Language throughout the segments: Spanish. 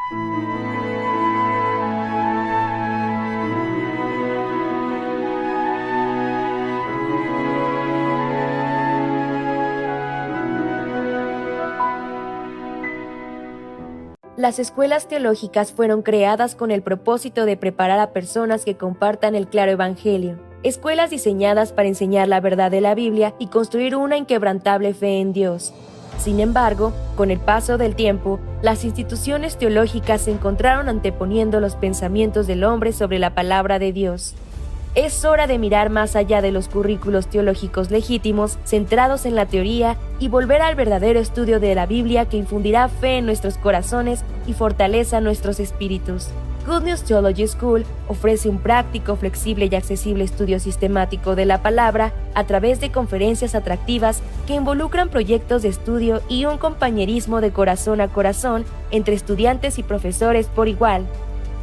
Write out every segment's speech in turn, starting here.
Las escuelas teológicas fueron creadas con el propósito de preparar a personas que compartan el claro evangelio. Escuelas diseñadas para enseñar la verdad de la Biblia y construir una inquebrantable fe en Dios. Sin embargo, con el paso del tiempo, las instituciones teológicas se encontraron anteponiendo los pensamientos del hombre sobre la palabra de Dios. Es hora de mirar más allá de los currículos teológicos legítimos, centrados en la teoría, y volver al verdadero estudio de la Biblia que infundirá fe en nuestros corazones y fortaleza nuestros espíritus. Good News Theology School ofrece un práctico, flexible y accesible estudio sistemático de la palabra a través de conferencias atractivas que involucran proyectos de estudio y un compañerismo de corazón a corazón entre estudiantes y profesores por igual.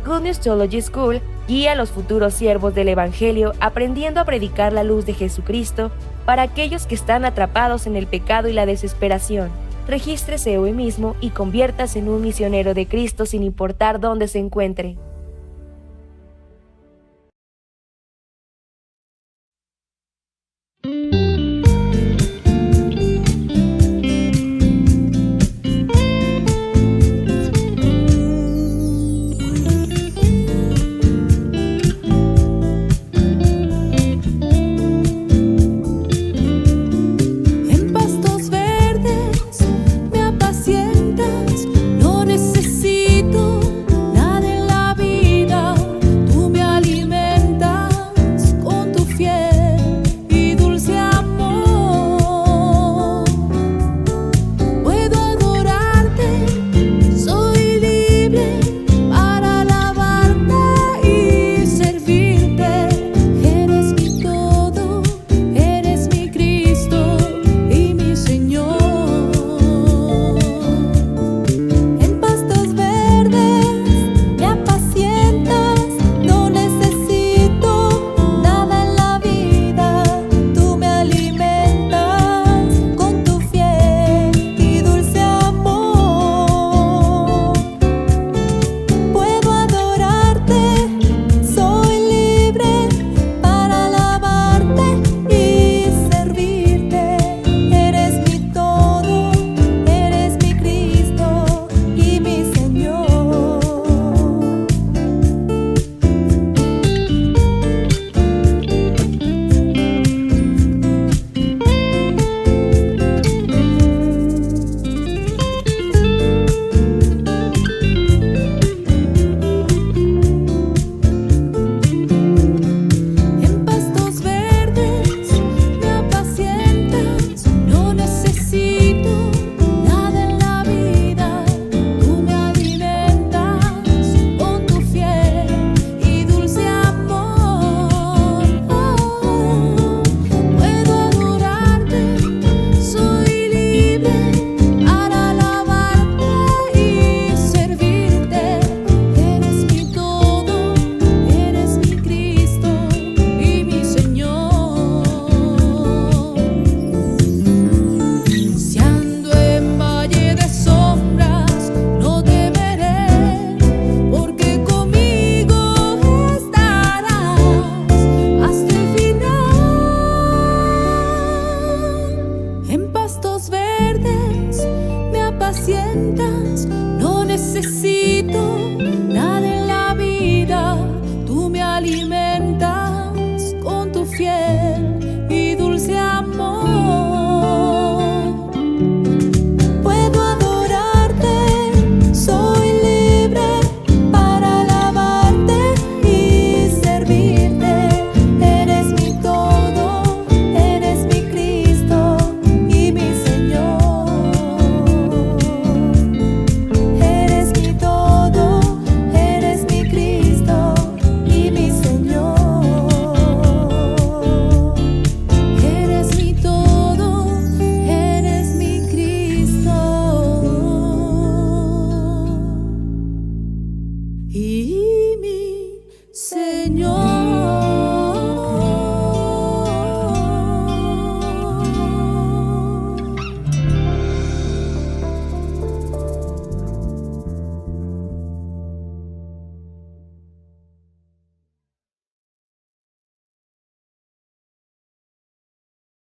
Good News Theology School guía a los futuros siervos del Evangelio aprendiendo a predicar la luz de Jesucristo para aquellos que están atrapados en el pecado y la desesperación. Regístrese hoy mismo y conviértase en un misionero de Cristo sin importar dónde se encuentre. No necesito nada en la vida.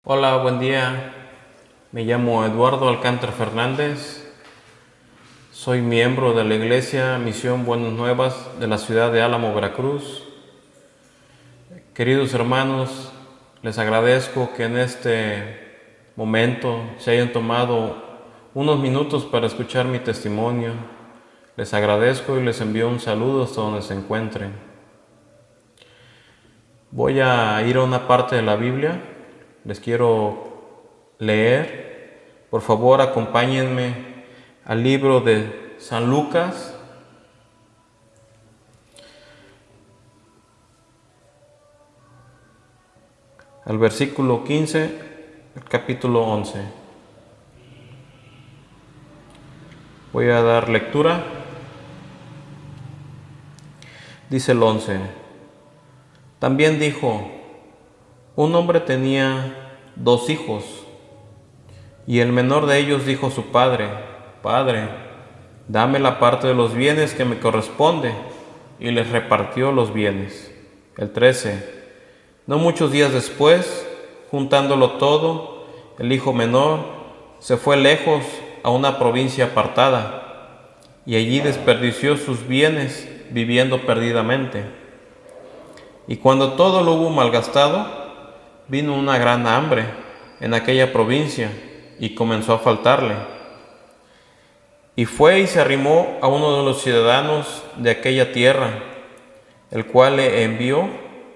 Hola, buen día. Me llamo Eduardo Alcántara Fernández. Soy miembro de la Iglesia Misión Buenas Nuevas de la ciudad de Álamo, Veracruz. Queridos hermanos, les agradezco que en este momento se hayan tomado unos minutos para escuchar mi testimonio. Les agradezco y les envío un saludo hasta donde se encuentren. Voy a ir a una parte de la Biblia. Les quiero leer. Por favor, acompáñenme al libro de San Lucas, al versículo 15, el capítulo 11. Voy a dar lectura. Dice el 11. También dijo: un hombre tenía 2 hijos, y el menor de ellos dijo a su padre: Padre, dame la parte de los bienes que me corresponde, y les repartió los bienes. El 13. No muchos días después, juntándolo todo, el hijo menor se fue lejos a una provincia apartada, y allí desperdició sus bienes viviendo perdidamente. Y cuando todo lo hubo malgastado, vino una gran hambre en aquella provincia y comenzó a faltarle. Y fue y se arrimó a uno de los ciudadanos de aquella tierra, el cual le envió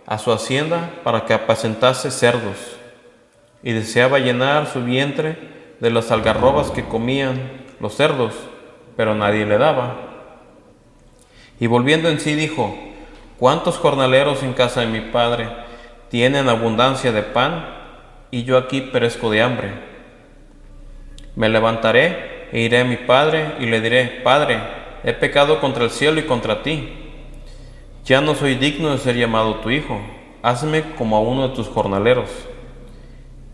a su hacienda para que apacentase cerdos, y deseaba llenar su vientre de las algarrobas que comían los cerdos, pero nadie le daba. Y volviendo en sí dijo: ¿cuántos jornaleros en casa de mi padre tienen abundancia de pan, y yo aquí perezco de hambre? Me levantaré e iré a mi padre y le diré: Padre, he pecado contra el cielo y contra ti. Ya no soy digno de ser llamado tu hijo. Hazme como a uno de tus jornaleros.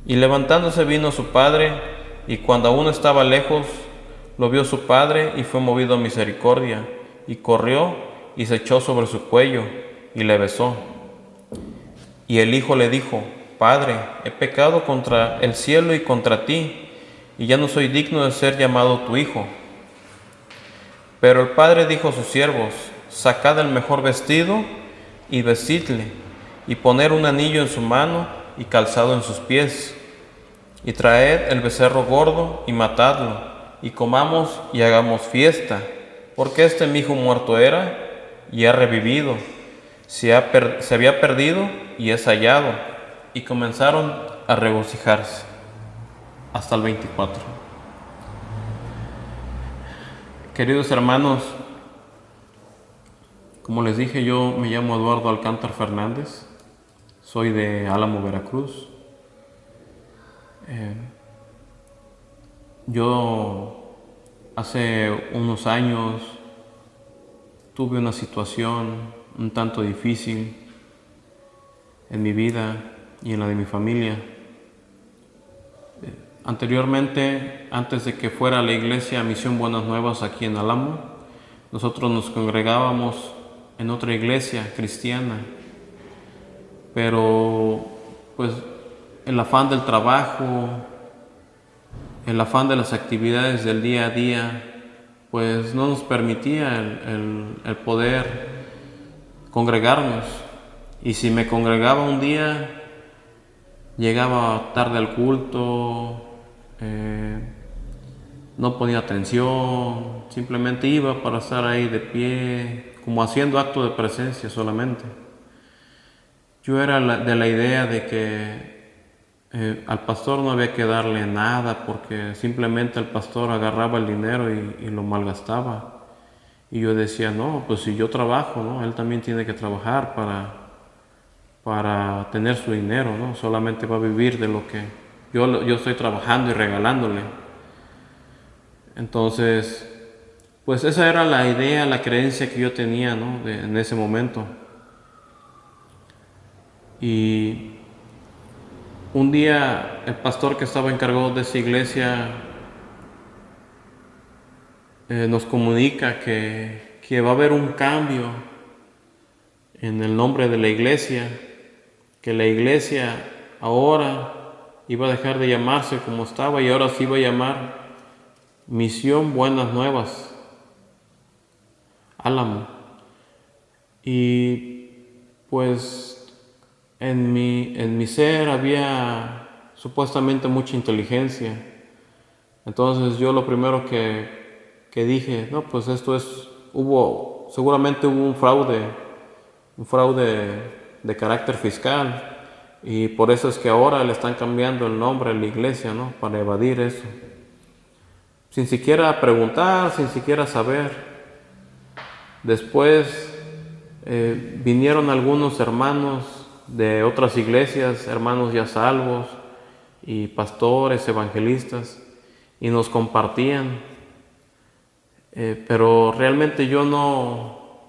Y levantándose vino a su padre, y cuando aún estaba lejos, lo vio su padre y fue movido a misericordia, y corrió y se echó sobre su cuello y le besó. Y el hijo le dijo: Padre, he pecado contra el cielo y contra ti, y ya no soy digno de ser llamado tu hijo. Pero el padre dijo a sus siervos: Sacad el mejor vestido y vestidle, y poner un anillo en su mano y calzado en sus pies, y traed el becerro gordo y matadlo, y comamos y hagamos fiesta, porque este mi hijo muerto era y ha revivido, se había perdido y es hallado. Y comenzaron a regocijarse. Hasta el 24. Queridos hermanos, como les dije, yo me llamo Eduardo Alcántara Fernández, soy de Álamo, Veracruz. Yo hace unos años tuve una situación un tanto difícil en mi vida y en la de mi familia. Anteriormente, antes de que fuera a la iglesia Misión Buenas Nuevas aquí en Álamo, nosotros nos congregábamos en otra iglesia cristiana, pero pues el afán del trabajo, el afán de las actividades del día a día, pues no nos permitía el poder congregarnos. Y si me congregaba un día, llegaba tarde al culto, no ponía atención, simplemente iba para estar ahí de pie, como haciendo acto de presencia solamente. Yo era de la idea de que al pastor no había que darle nada, porque simplemente el pastor agarraba el dinero y lo malgastaba. Y yo decía: no, pues si yo trabajo, ¿no?, él también tiene que trabajar para tener su dinero, ¿no? Solamente va a vivir de lo que yo estoy trabajando y regalándole. Entonces, pues esa era la idea, la creencia que yo tenía, ¿no?, en ese momento. Y un día el pastor que estaba encargado de esa iglesia nos comunica que va a haber un cambio en el nombre de la iglesia, que la iglesia ahora iba a dejar de llamarse como estaba y ahora se iba a llamar Misión Buenas Nuevas, Álamo. Y pues en mi ser había supuestamente mucha inteligencia. Entonces yo lo primero que dije, no, pues seguramente hubo un fraude de carácter fiscal, y por eso es que ahora le están cambiando el nombre a la iglesia, ¿no? Para evadir eso. Sin siquiera preguntar, sin siquiera saber. Después vinieron algunos hermanos de otras iglesias, hermanos ya salvos, y pastores, evangelistas, y nos compartían. Pero realmente yo no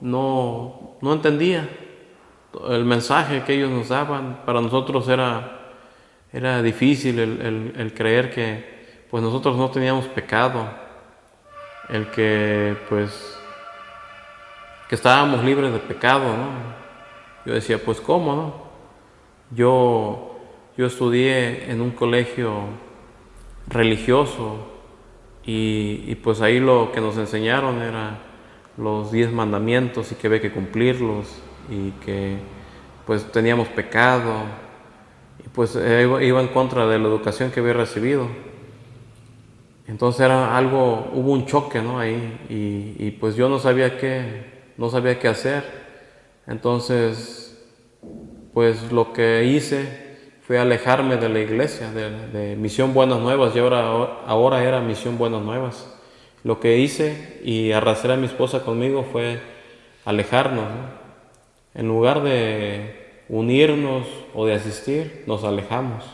entendía el mensaje que ellos nos daban. Para nosotros era difícil el creer que pues nosotros no teníamos pecado, el que pues que estábamos libres de pecado, ¿no? Yo decía, pues ¿cómo, no? Yo estudié en un colegio religioso, y pues ahí lo que nos enseñaron era los 10 mandamientos y que había que cumplirlos, y que pues teníamos pecado, y pues iba en contra de la educación que había recibido. Entonces hubo un choque, ¿no? Ahí, y pues yo no sabía qué hacer. Entonces pues lo que hice fue alejarme de la iglesia, de Misión Buenas Nuevas, y ahora era Misión Buenas Nuevas. Lo que hice, y arrastré a mi esposa conmigo, fue alejarnos, ¿no? En lugar de unirnos o de asistir, nos alejamos.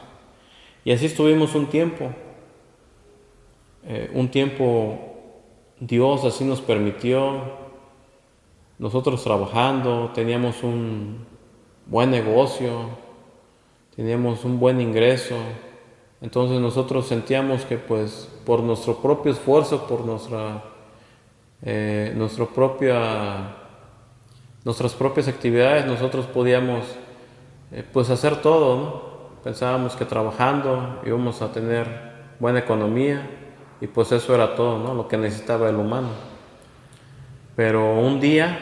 Y así estuvimos un tiempo Dios así nos permitió, nosotros trabajando, teníamos un buen negocio, teníamos un buen ingreso. Entonces nosotros sentíamos que pues por nuestro propio esfuerzo, por nuestras propias actividades, nosotros podíamos pues hacer todo, ¿no? Pensábamos que trabajando íbamos a tener buena economía, y pues eso era todo, ¿no? Lo que necesitaba el humano. Pero un día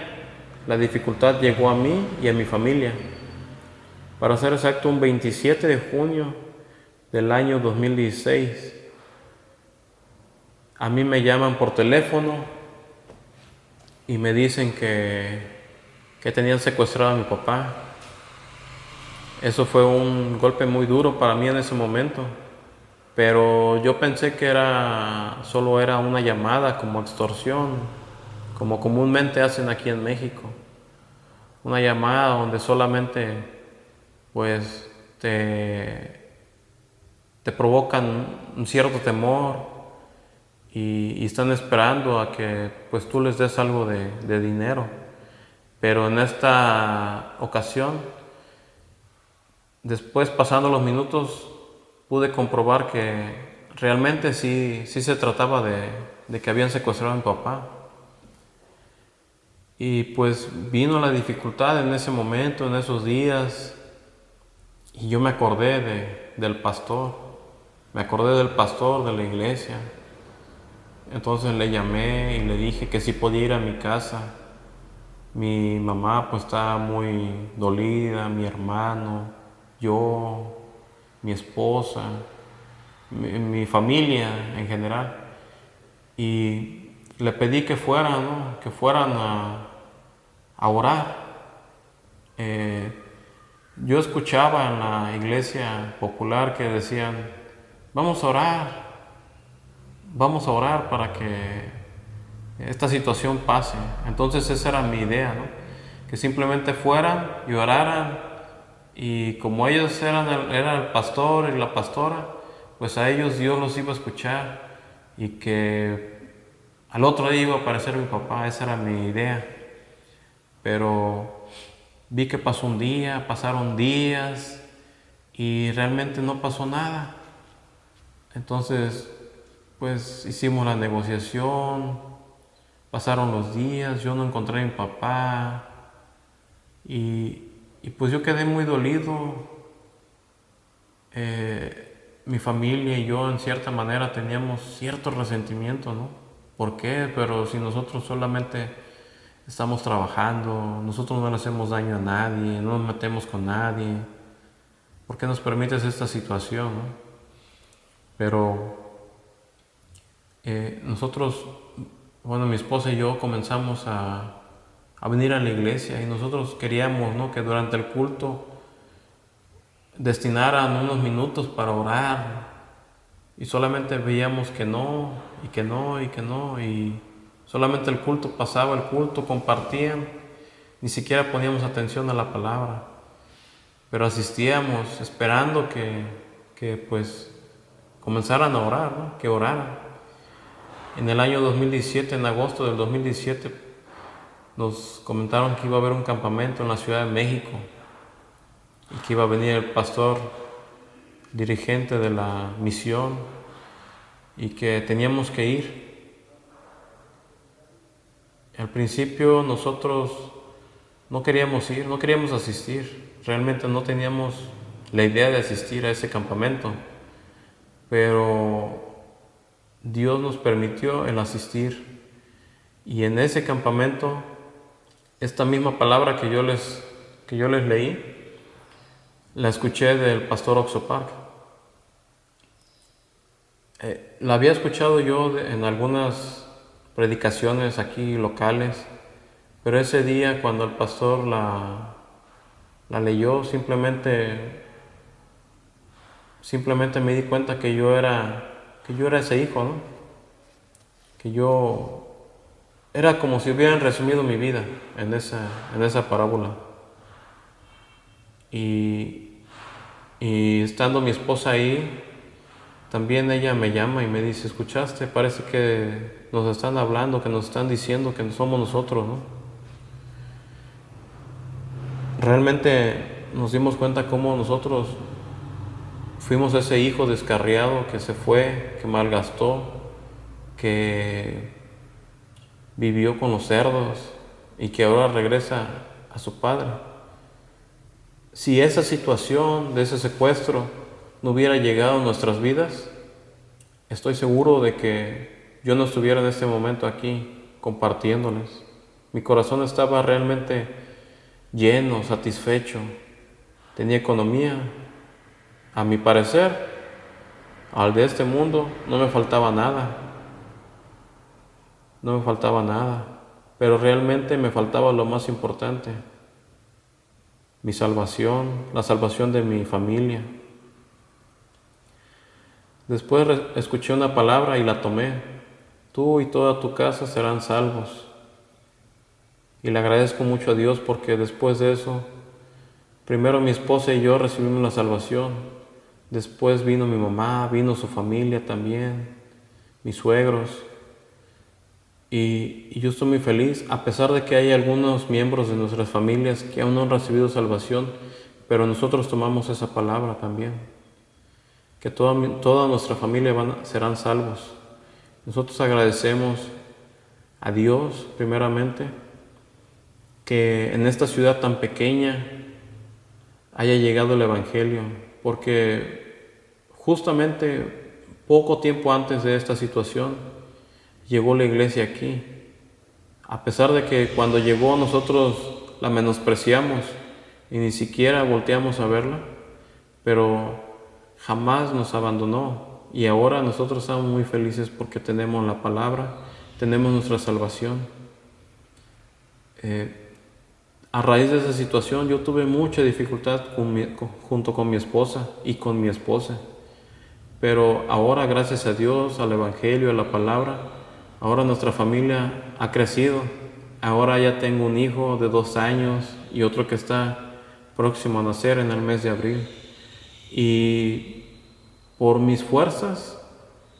la dificultad llegó a mí y a mi familia. Para ser exacto, un 27 de junio del año 2016, a mí me llaman por teléfono y me dicen que tenían secuestrado a mi papá. Eso fue un golpe muy duro para mí en ese momento, pero yo pensé que solo era una llamada como extorsión, como comúnmente hacen aquí en México. Una llamada donde solamente pues te provocan un cierto temor, y están esperando a que pues tú les des algo de dinero. Pero en esta ocasión, después pasando los minutos, pude comprobar que realmente sí se trataba de que habían secuestrado a mi papá. Y pues vino la dificultad en ese momento, en esos días, y yo me acordé del pastor, de la iglesia. Entonces le llamé y le dije que sí podía ir a mi casa. Mi mamá pues estaba muy dolida, mi hermano, yo, mi esposa, mi familia en general. Y le pedí que fueran, ¿no? Que fueran a orar. Yo escuchaba en la iglesia popular que decían, vamos a orar para que esta situación pase. Entonces esa era mi idea, ¿no? Que simplemente fueran y oraran, y como ellos era el pastor y la pastora, pues a ellos Dios los iba a escuchar, y que al otro día iba a aparecer mi papá. Esa era mi idea. Pero vi que pasó un día, pasaron días, y realmente no pasó nada. Entonces pues hicimos la negociación, pasaron los días, yo no encontré a mi papá, y pues yo quedé muy dolido. mi familia y yo en cierta manera teníamos cierto resentimiento, ¿no? ¿Por qué? Pero si nosotros solamente estamos trabajando, nosotros no le hacemos daño a nadie, no nos metemos con nadie, ¿por qué nos permites esta situación, no? Pero nosotros, bueno, mi esposa y yo comenzamos a venir a la iglesia y nosotros queríamos, ¿no?, que durante el culto destinaran unos minutos para orar y solamente veíamos que no, y que no, y que no, y solamente el culto pasaba, el culto compartían, ni siquiera poníamos atención a la palabra, pero asistíamos esperando que pues comenzaran a orar, ¿no?, que oraran. En el año 2017, en agosto del 2017, nos comentaron que iba a haber un campamento en la Ciudad de México y que iba a venir el pastor dirigente de la misión y que teníamos que ir. Al principio nosotros no queríamos ir, no queríamos asistir, realmente no teníamos la idea de asistir a ese campamento, pero Dios nos permitió el asistir y en ese campamento esta misma palabra que yo les leí la escuché del pastor Oxopark. La había escuchado yo en algunas predicaciones aquí locales, pero ese día cuando el pastor la leyó, simplemente me di cuenta que yo era ese hijo, ¿no? Que yo era como si hubieran resumido mi vida en esa parábola. Y estando mi esposa ahí, también ella me llama y me dice, ¿escuchaste? Parece que nos están hablando, que nos están diciendo que no somos nosotros, ¿no? Realmente nos dimos cuenta cómo nosotros fuimos ese hijo descarriado que se fue, que malgastó, que vivió con los cerdos y que ahora regresa a su padre. Si esa situación de ese secuestro no hubiera llegado a nuestras vidas, estoy seguro de que yo no estuviera en este momento aquí compartiéndoles. Mi corazón estaba realmente lleno, satisfecho, tenía economía. A mi parecer, al de este mundo no me faltaba nada, pero realmente me faltaba lo más importante, mi salvación, la salvación de mi familia. Después escuché una palabra y la tomé, tú y toda tu casa serán salvos. Y le agradezco mucho a Dios porque después de eso, primero mi esposa y yo recibimos la salvación, después vino mi mamá, vino su familia también, mis suegros. Y yo estoy muy feliz, a pesar de que hay algunos miembros de nuestras familias que aún no han recibido salvación, pero nosotros tomamos esa palabra también, que toda nuestra familia serán salvos. Nosotros agradecemos a Dios, primeramente, que en esta ciudad tan pequeña haya llegado el Evangelio, porque justamente poco tiempo antes de esta situación, llegó la iglesia aquí, a pesar de que cuando llegó nosotros la menospreciamos y ni siquiera volteamos a verla, pero jamás nos abandonó y ahora nosotros estamos muy felices porque tenemos la palabra, tenemos nuestra salvación. A raíz de esa situación yo tuve mucha dificultad junto con mi esposa y con mi esposa, pero ahora gracias a Dios, al Evangelio, a la palabra, ahora nuestra familia ha crecido. Ahora ya tengo un hijo de 2 años y otro que está próximo a nacer en el mes de abril. Y por mis fuerzas,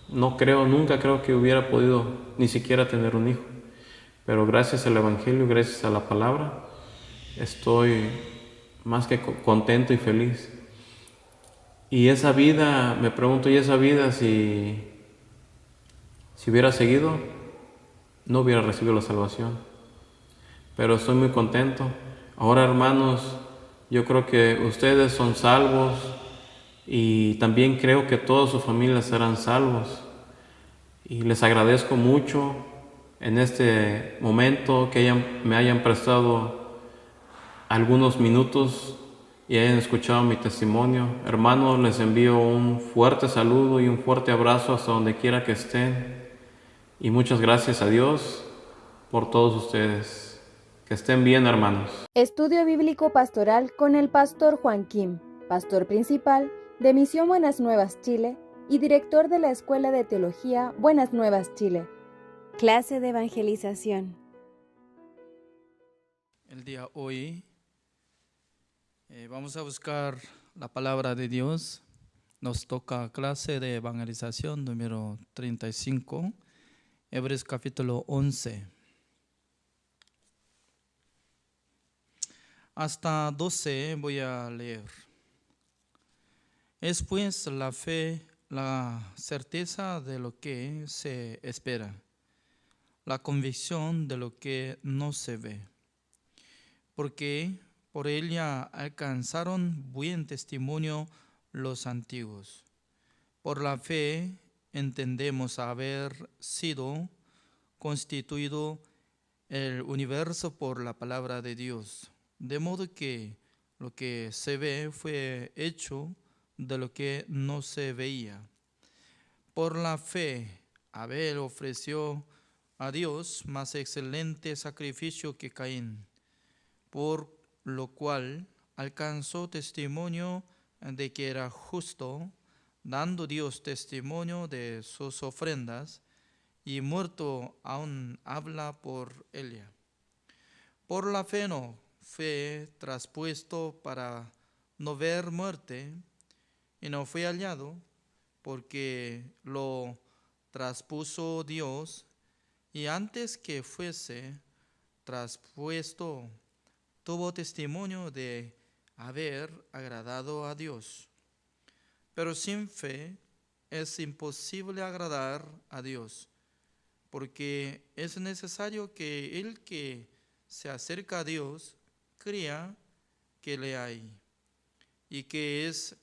nunca creo que hubiera podido ni siquiera tener un hijo. Pero gracias al Evangelio, gracias a la palabra, estoy más que contento y feliz. Y esa vida, me pregunto, ¿y esa vida si hubiera seguido, no hubiera recibido la salvación? Pero estoy muy contento. Ahora, hermanos, yo creo que ustedes son salvos y también creo que todas sus familias serán salvos. Y les agradezco mucho en este momento que me hayan prestado algunos minutos y hayan escuchado mi testimonio. Hermanos, les envío un fuerte saludo y un fuerte abrazo hasta donde quiera que estén. Y muchas gracias a Dios por todos ustedes. Que estén bien, hermanos. Estudio Bíblico Pastoral con el pastor Juan Kim, pastor principal de Misión Buenas Nuevas Chile y director de la Escuela de Teología Buenas Nuevas Chile. Clase de evangelización. El día hoy vamos a buscar la palabra de Dios. Nos toca clase de evangelización número 35, Hebreos capítulo 11. Hasta 12 voy a leer. Es pues la fe, la certeza de lo que se espera, la convicción de lo que no se ve. Porque por ella alcanzaron buen testimonio los antiguos. Por la fe entendemos haber sido constituido el universo por la palabra de Dios, de modo que lo que se ve fue hecho de lo que no se veía. Por la fe Abel ofreció a Dios más excelente sacrificio que Caín, por lo cual alcanzó testimonio de que era justo, dando Dios testimonio de sus ofrendas, y muerto aún habla por ella. Por la fe no fue traspuesto para no ver muerte, y no fue hallado, porque lo traspuso Dios, y antes que fuese traspuesto, tuvo testimonio de haber agradado a Dios. Pero sin fe es imposible agradar a Dios, porque es necesario que el que se acerca a Dios crea que le hay y que es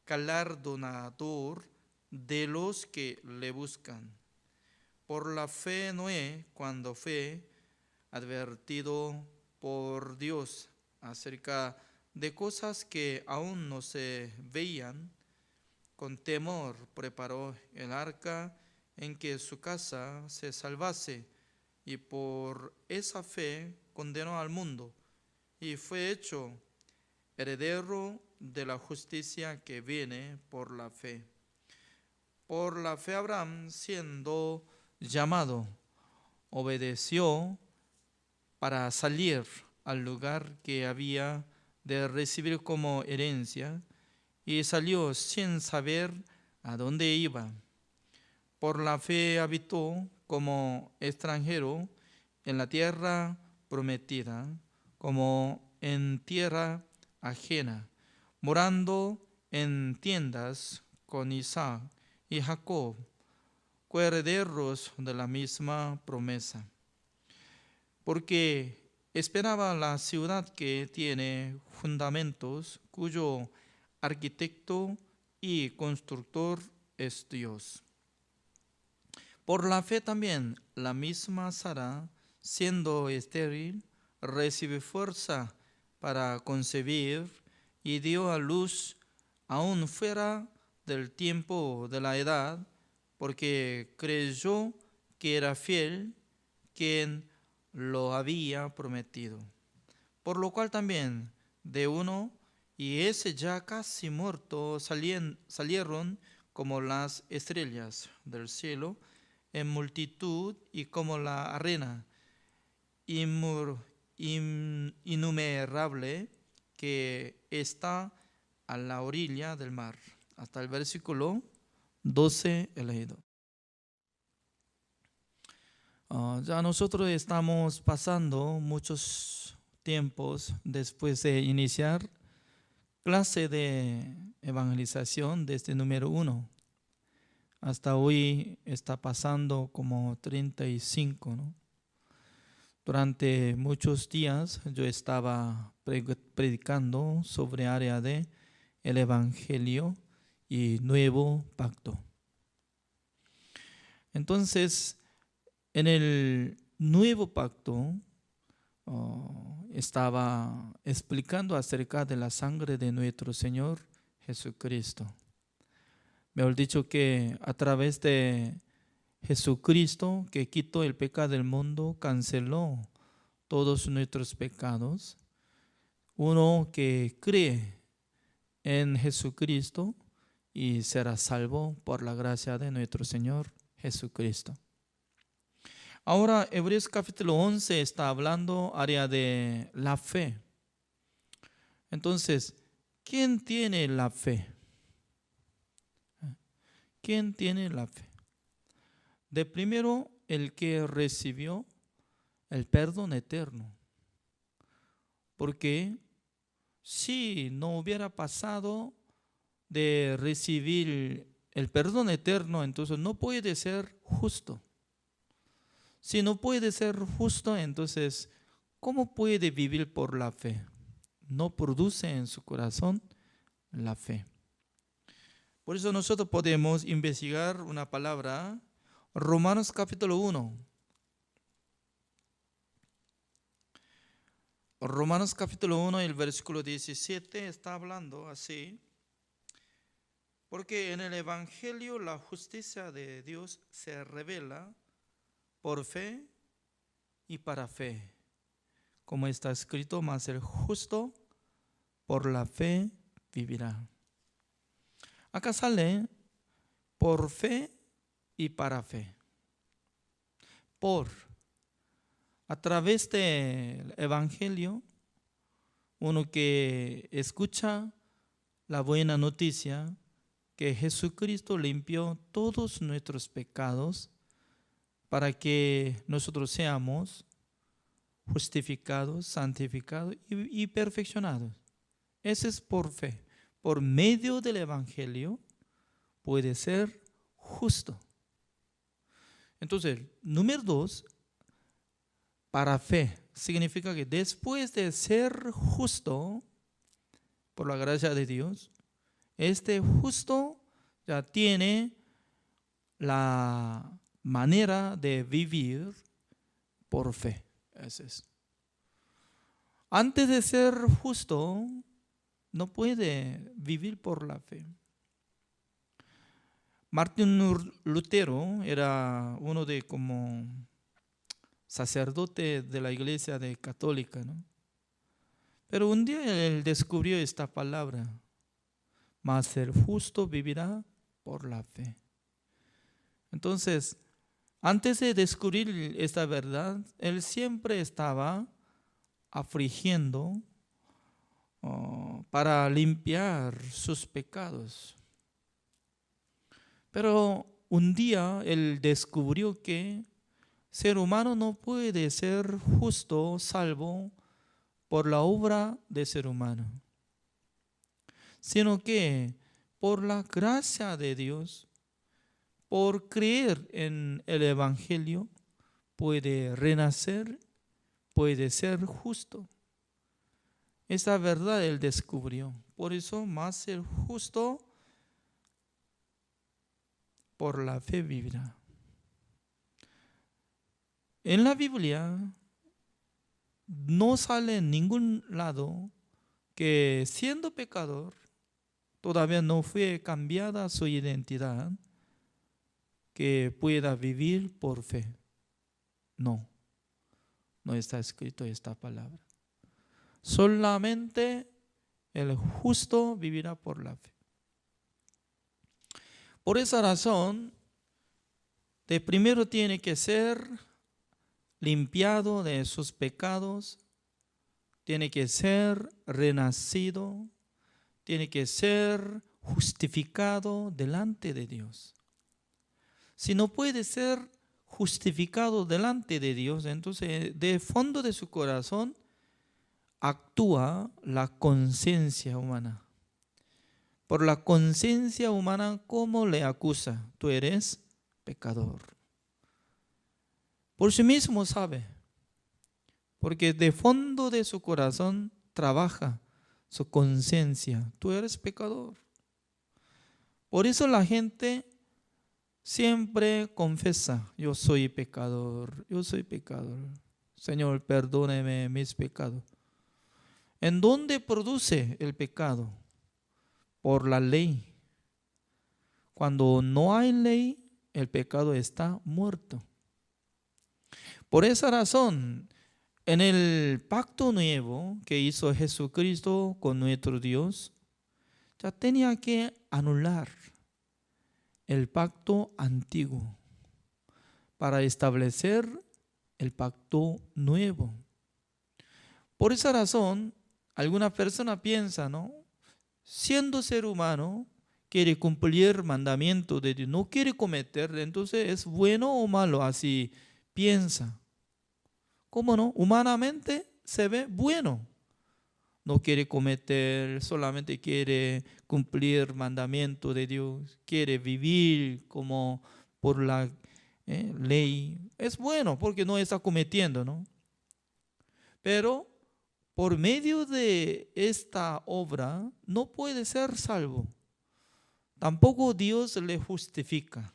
galardonador de los que le buscan. Por la fe Noé, cuando fue advertido por Dios acerca de cosas que aún no se veían, con temor preparó el arca en que su casa se salvase, y por esa fe condenó al mundo y fue hecho heredero de la justicia que viene por la fe. Por la fe Abraham, siendo llamado, obedeció para salir al lugar que había de recibir como herencia, y salió sin saber a dónde iba. Por la fe habitó como extranjero en la tierra prometida, como en tierra ajena, morando en tiendas con Isaac y Jacob, coherederos de la misma promesa. Porque esperaba la ciudad que tiene fundamentos, cuyo arquitecto y constructor es Dios. Por la fe también la misma Sara, siendo estéril, recibe fuerza para concebir y dio a luz aún fuera del tiempo de la edad, porque creyó que era fiel quien lo había prometido. Por lo cual también de uno, y ese ya casi muerto, salieron como las estrellas del cielo en multitud, y como la arena innumerable que está a la orilla del mar. Hasta el versículo 12 he leído. Ya nosotros estamos pasando muchos tiempos después de iniciar clase de evangelización desde número 1. Hasta hoy está pasando como 35, ¿no? Durante muchos días yo estaba predicando sobre área de el Evangelio y nuevo pacto. Entonces, en el nuevo pacto estaba explicando acerca de la sangre de nuestro Señor Jesucristo. Mejor dicho, que a través de Jesucristo, que quitó el pecado del mundo, canceló todos nuestros pecados. Uno que cree en Jesucristo y será salvo por la gracia de nuestro Señor Jesucristo. Ahora, Hebreos capítulo 11 está hablando área de la fe. Entonces, ¿quién tiene la fe? ¿Quién tiene la fe? De primero, el que recibió el perdón eterno. Porque si no hubiera pasado de recibir el perdón eterno, entonces no puede ser justo. Si no puede ser justo, entonces, ¿cómo puede vivir por la fe? No produce en su corazón la fe. Por eso nosotros podemos investigar una palabra, Romanos capítulo 1. Romanos capítulo 1, el versículo 17 está hablando así. Porque en el Evangelio la justicia de Dios se revela por fe y para fe. Como está escrito, mas el justo por la fe vivirá. Acá sale por fe y para fe. A través del Evangelio, uno que escucha la buena noticia que Jesucristo limpió todos nuestros pecados para que nosotros seamos justificados, santificados y perfeccionados. Ese es por fe. Por medio del Evangelio puede ser justo. Entonces, número 2, para fe, significa que después de ser justo por la gracia de Dios, este justo ya tiene la manera de vivir por fe. Ese es. Antes de ser justo, no puede vivir por la fe. Martín Lutero era uno de como sacerdote de la iglesia católica, ¿no? Pero un día él descubrió esta palabra: mas el justo vivirá por la fe. Entonces, antes de descubrir esta verdad, él siempre estaba afligiendo para limpiar sus pecados. Pero un día él descubrió que ser humano no puede ser justo, salvo por la obra de ser humano, sino que por la gracia de Dios, por creer en el Evangelio, puede renacer, puede ser justo. Esa verdad él descubrió. Por eso, más el justo por la fe vivirá. En la Biblia no sale en ningún lado que siendo pecador todavía no fue cambiada su identidad, que pueda vivir por fe. No está escrito esta palabra. Solamente el justo vivirá por la fe. Por esa razón, de primero tiene que ser limpiado de sus pecados, tiene que ser renacido, tiene que ser justificado delante de Dios. Si no puede ser justificado delante de Dios, entonces de fondo de su corazón actúa la conciencia humana. Por la conciencia humana, ¿cómo le acusa? Tú eres pecador. Por sí mismo sabe, porque de fondo de su corazón trabaja su conciencia, tú eres pecador. Por eso la gente siempre confiesa, yo soy pecador, yo soy pecador. Señor, perdóneme mis pecados. ¿En dónde produce el pecado? Por la ley. Cuando no hay ley, el pecado está muerto. Por esa razón, en el pacto nuevo que hizo Jesucristo con nuestro Dios, ya tenía que anular el pacto antiguo para establecer el pacto nuevo. Por esa razón, alguna persona piensa, ¿no? Siendo ser humano, quiere cumplir mandamientos de Dios, no quiere cometer, entonces ¿es bueno o malo? Así piensa. ¿Cómo no? Humanamente se ve bueno. No quiere cometer, solamente quiere cumplir mandamientos de Dios, quiere vivir como por la ley. Es bueno porque no está cometiendo, ¿no? Pero por medio de esta obra no puede ser salvo. Tampoco Dios le justifica.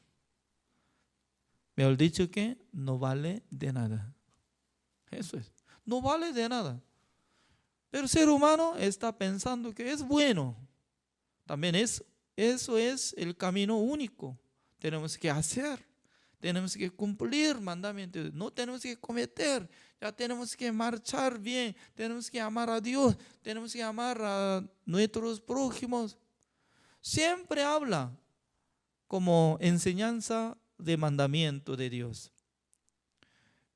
Mejor dicho que no vale de nada. Eso es, no vale de nada. Pero el ser humano está pensando que es bueno. También eso es el camino único. Tenemos que hacer, tenemos que cumplir mandamientos, no tenemos que cometer, ya tenemos que marchar bien, tenemos que amar a Dios, tenemos que amar a nuestros prójimos. Siempre habla como enseñanza de mandamiento de Dios.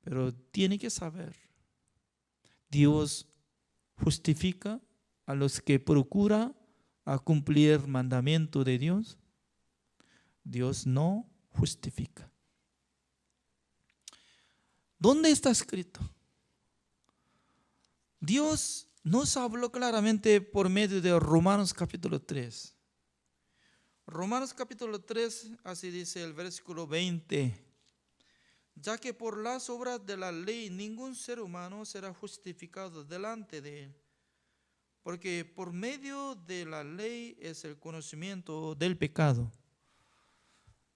Pero tiene que saber, Dios justifica a los que procuran a cumplir mandamiento de Dios. Dios no justifica. ¿Dónde está escrito? Dios nos habló claramente por medio de Romanos capítulo 3. Romanos capítulo 3, así dice el versículo 20. Ya que por las obras de la ley ningún ser humano será justificado delante de él, porque por medio de la ley es el conocimiento del pecado.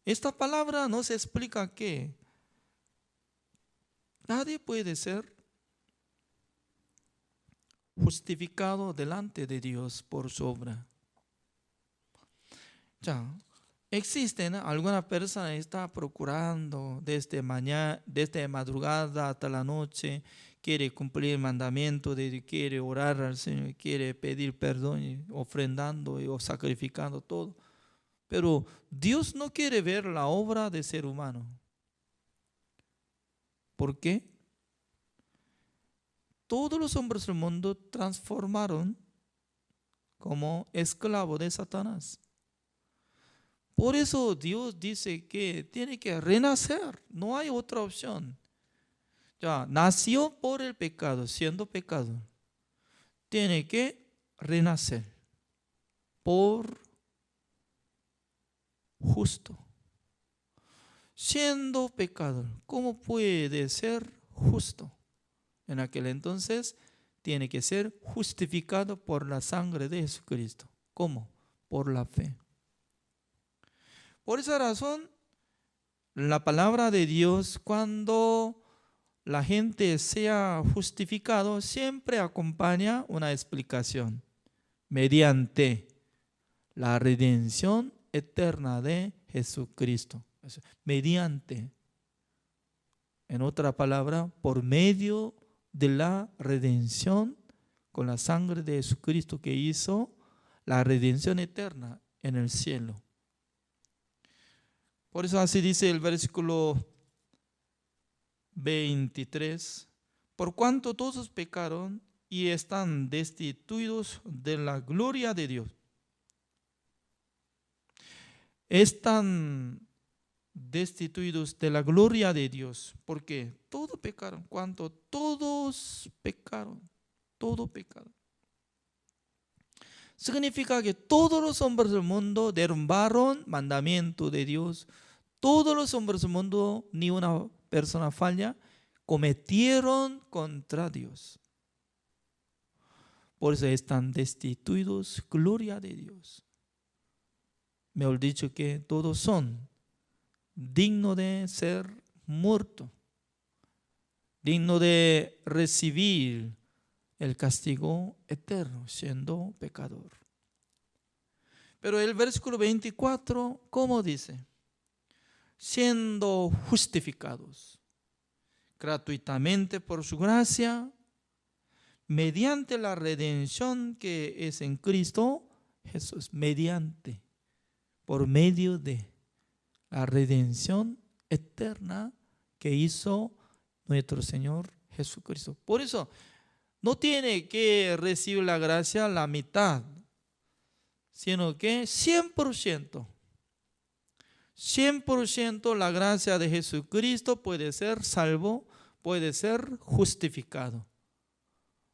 Esta palabra nos explica que nadie puede ser justificado delante de Dios por su obra. Ya, existen algunas personas que están procurando desde madrugada hasta la noche, quiere cumplir el mandamiento, quiere orar al Señor, quiere pedir perdón, ofrendando o sacrificando todo. Pero Dios no quiere ver la obra de ser humano. ¿Por qué? Todos los hombres del mundo transformaron como esclavos de Satanás. Por eso Dios dice que tiene que renacer, no hay otra opción. Ya nació por el pecado, siendo pecado. Tiene que renacer por justo. Siendo pecador, ¿cómo puede ser justo? En aquel entonces tiene que ser justificado por la sangre de Jesucristo. ¿Cómo? Por la fe. Por esa razón, la palabra de Dios, cuando la gente sea justificado, siempre acompaña una explicación mediante la redención eterna de Jesucristo. Mediante, en otra palabra, por medio de la redención con la sangre de Jesucristo que hizo la redención eterna en el cielo. Por eso así dice el versículo 23. Por cuanto todos pecaron y están destituidos de la gloria de Dios. Están destituidos de la gloria de Dios. Porque todos pecaron. Cuanto todos pecaron. Todo pecaron. Significa que todos los hombres del mundo derrumbaron mandamiento de Dios. Todos los hombres del mundo, ni una persona falla, cometieron contra Dios. Por eso están destituidos, gloria de Dios. Mejor dicho, que todos son dignos de ser muertos, dignos de recibir el castigo eterno, siendo pecador. Pero el versículo 24, ¿cómo dice? Siendo justificados gratuitamente por su gracia, mediante la redención que es en Cristo Jesús, por medio de la redención eterna que hizo nuestro Señor Jesucristo. Por eso, no tiene que recibir la gracia la mitad, sino que 100%. 100% la gracia de Jesucristo puede ser salvo, puede ser justificado.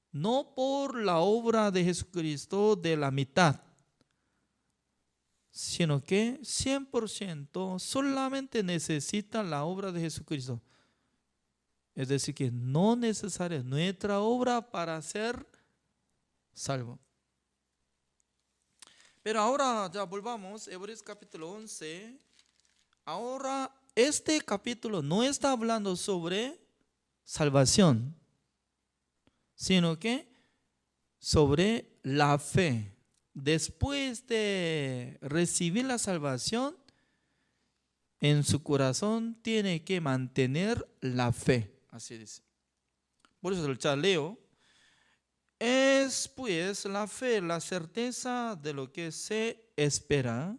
No por la obra de Jesucristo de la mitad, sino que 100% solamente necesita la obra de Jesucristo. Es decir, que no es necesaria nuestra obra para ser salvo. Pero ahora ya volvamos, Hebreos capítulo 11. Ahora este capítulo no está hablando sobre salvación, sino que sobre la fe. Después de recibir la salvación, en su corazón tiene que mantener la fe. Así dice. Por eso ya leo. Es pues la fe, la certeza de lo que se espera,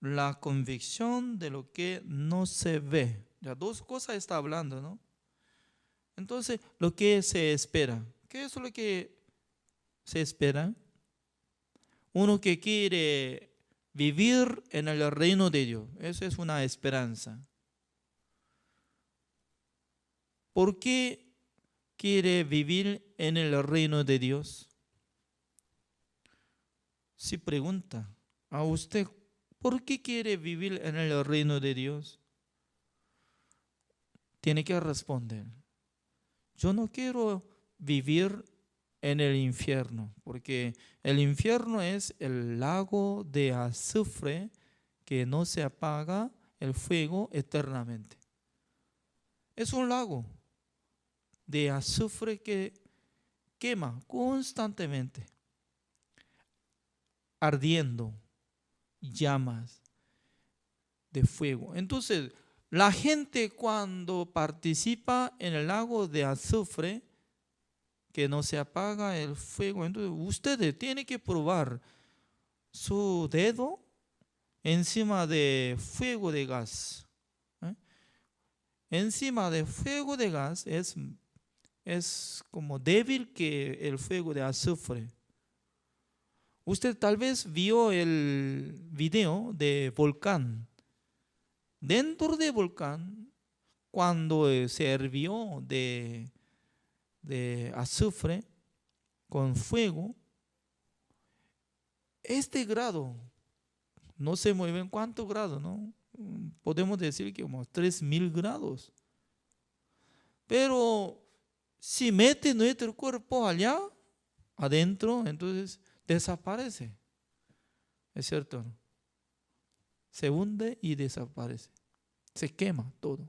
la convicción de lo que no se ve. Ya dos cosas está hablando, ¿no? Entonces, lo que se espera. ¿Qué es lo que se espera? Uno que quiere vivir en el reino de Dios. Eso es una esperanza. ¿Por qué quiere vivir en el reino de Dios? Si pregunta a usted, ¿por qué quiere vivir en el reino de Dios? Tiene que responder, yo no quiero vivir en el infierno, porque el infierno es el lago de azufre que no se apaga el fuego eternamente. Es un lago de azufre que quema constantemente, ardiendo llamas de fuego. Entonces, la gente cuando participa en el lago de azufre, que no se apaga el fuego, entonces ustedes tienen que probar su dedo encima de fuego de gas. Encima de fuego de gas es como débil que el fuego de azufre. Usted tal vez vio el video de volcán. Dentro del volcán, cuando se hirvió de azufre con fuego, este grado no se mueve. ¿En cuántos grados, no? Podemos decir que como 3000 grados. Pero si mete nuestro cuerpo allá adentro, entonces desaparece. ¿Es cierto? Se hunde y desaparece. Se quema todo.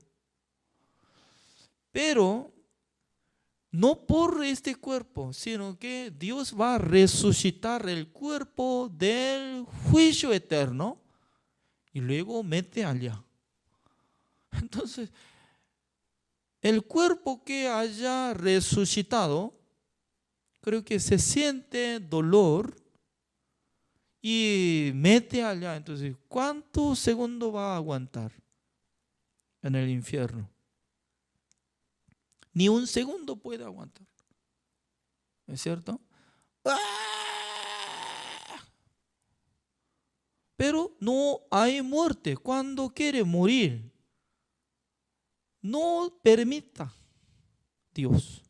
Pero no por este cuerpo, sino que Dios va a resucitar el cuerpo del juicio eterno y luego mete allá. Entonces, el cuerpo que haya resucitado, creo que se siente dolor y mete allá. Entonces, ¿cuántos segundos va a aguantar en el infierno? Ni un segundo puede aguantar. ¿Es cierto? Pero no hay muerte. Cuando quiere morir, no permita Dios.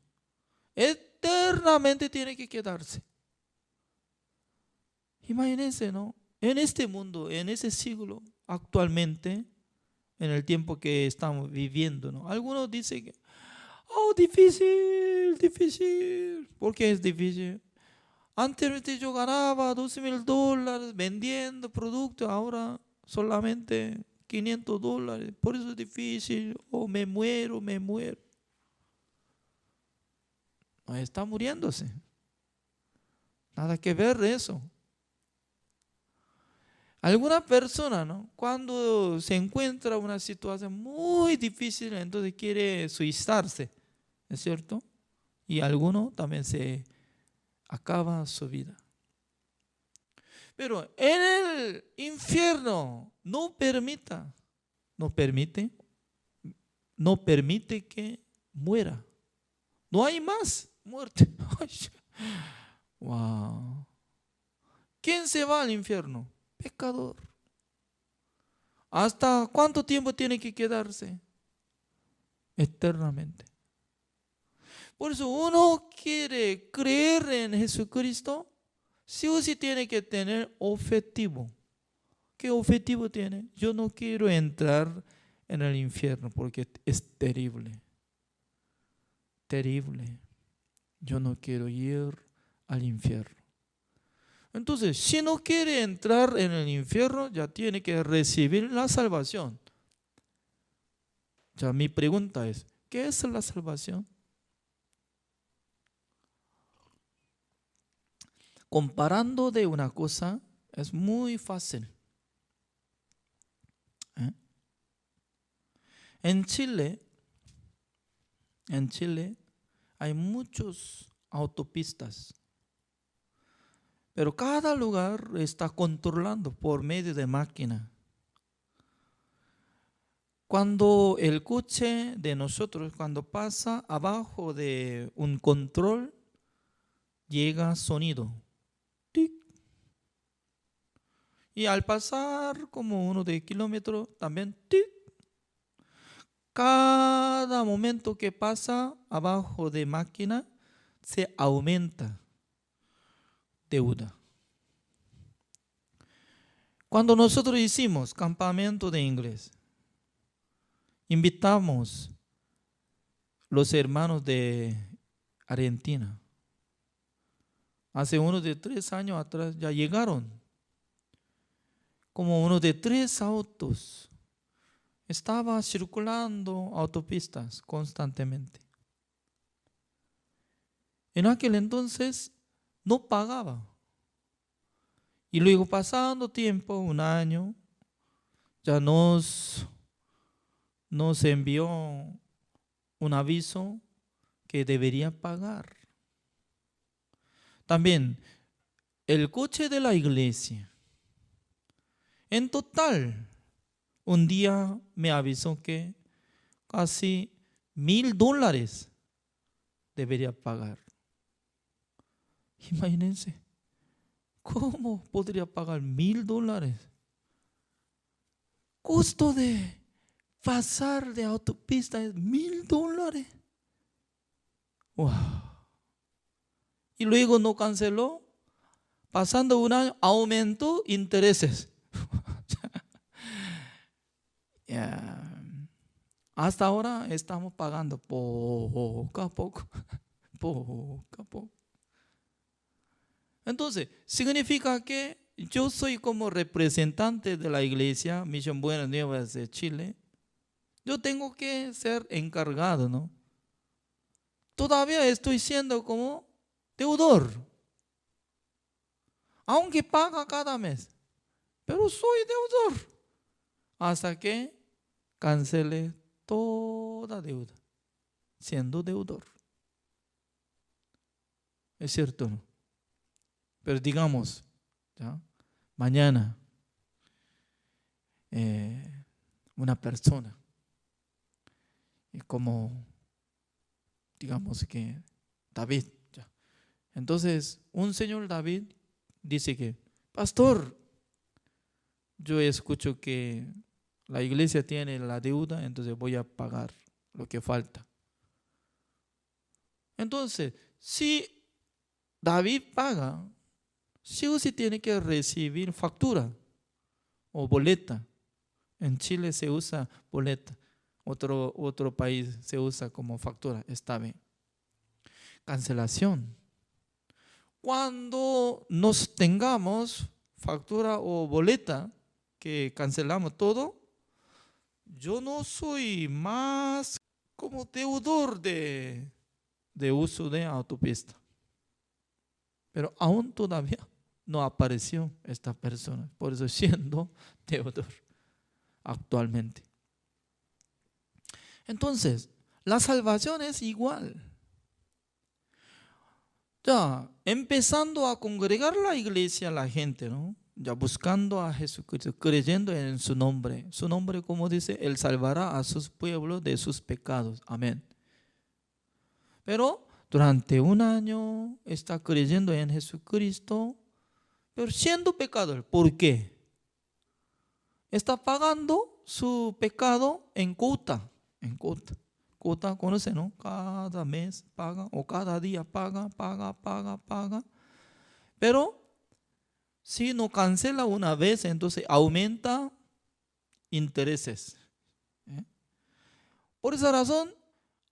Eternamente tiene que quedarse. Imagínense, ¿no? En este mundo, en ese siglo, actualmente, en el tiempo que estamos viviendo, ¿no? Algunos dicen que Oh, difícil, difícil. ¿Por qué es difícil? Anteriormente yo ganaba $12,000 vendiendo productos, ahora solamente $500. Por eso es difícil. Oh, me muero, me muero. No, está muriéndose. Nada que ver de eso. Alguna persona, ¿no? Cuando se encuentra en una situación muy difícil, entonces quiere suicidarse, ¿es cierto? Y alguno también se acaba su vida. Pero en el infierno no permite que muera. No hay más muerte. Wow. ¿Quién se va al infierno? Pecador. ¿Hasta cuánto tiempo tiene que quedarse? Eternamente. Por eso uno quiere creer en Jesucristo, sí o sí tiene que tener objetivo. ¿Qué objetivo tiene? Yo no quiero entrar en el infierno porque es terrible. Terrible. Yo no quiero ir al infierno. Entonces, si no quiere entrar en el infierno, ya tiene que recibir la salvación. Ya mi pregunta es, ¿qué es la salvación? Comparando de una cosa, es muy fácil. En Chile hay muchas autopistas. Pero cada lugar está controlando por medio de máquina. Cuando el coche de nosotros, cuando pasa abajo de un control, llega sonido. ¡Tic! Y al pasar como uno de kilómetros, también ¡tic! Cada momento que pasa abajo de máquina, se aumenta deuda. Cuando nosotros hicimos campamento de inglés, invitamos los hermanos de Argentina. Hace unos de 3 años atrás ya llegaron. Como unos de 3 autos. Estaba circulando autopistas constantemente. En aquel entonces no pagaba. Y luego pasando tiempo, un año, ya nos envió un aviso que debería pagar. También el coche de la iglesia. En total, un día me avisó que casi $1,000 debería pagar. Imagínense, ¿cómo podría pagar $1,000? Costo de pasar de autopista es $1,000. Wow. Y luego no canceló. Pasando un año, aumentó intereses. Hasta ahora estamos pagando poco a poco. Poco a poco. Entonces, significa que yo soy como representante de la iglesia Misión Buenas Nuevas de Chile. Yo tengo que ser encargado, ¿no? Todavía estoy siendo como deudor. Aunque paga cada mes. Pero soy deudor. Hasta que cancele toda deuda. Siendo deudor. ¿Es cierto, no? Pero digamos, ¿ya? Mañana una persona, como digamos que David, ¿ya? Entonces un señor David dice que, pastor, yo escucho que la iglesia tiene la deuda, entonces voy a pagar lo que falta. Entonces, si David paga, sí o sí tiene que recibir factura o boleta. En Chile se usa boleta. Otro país se usa como factura, está bien. Cancelación. Cuando nos tengamos factura o boleta que cancelamos todo, yo no soy más como deudor de uso de autopista. Pero aún todavía no apareció esta persona, por eso siendo deudor actualmente. Entonces, la salvación es igual. Ya, empezando a congregar la iglesia, la gente, ¿no? Ya buscando a Jesucristo, creyendo en su nombre. Su nombre, como dice, Él salvará a sus pueblos de sus pecados. Amén. Pero durante un año está creyendo en Jesucristo, pero siendo pecador. ¿Por qué? Está pagando su pecado en cuota. En cuota. Cuota, conoce, ¿no? Cada mes paga o cada día paga. Pero si no cancela una vez, entonces aumenta intereses. Por esa razón,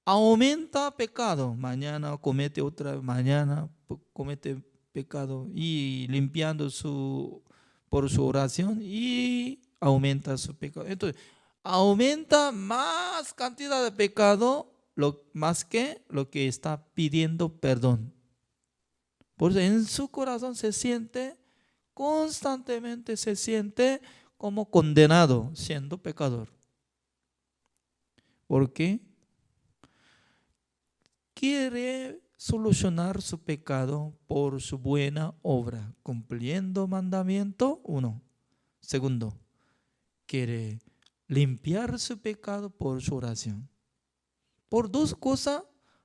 aumenta pecado. Mañana comete otra, mañana comete pecado y limpiando por su oración y aumenta su pecado. Entonces, aumenta más cantidad de pecado, más que lo que está pidiendo perdón. Por eso en su corazón constantemente se siente como condenado, siendo pecador. ¿Por qué? Quiere solucionar su pecado por su buena obra, cumpliendo mandamiento, 1. Segundo, quiere limpiar su pecado por su oración. Por 2 cosas,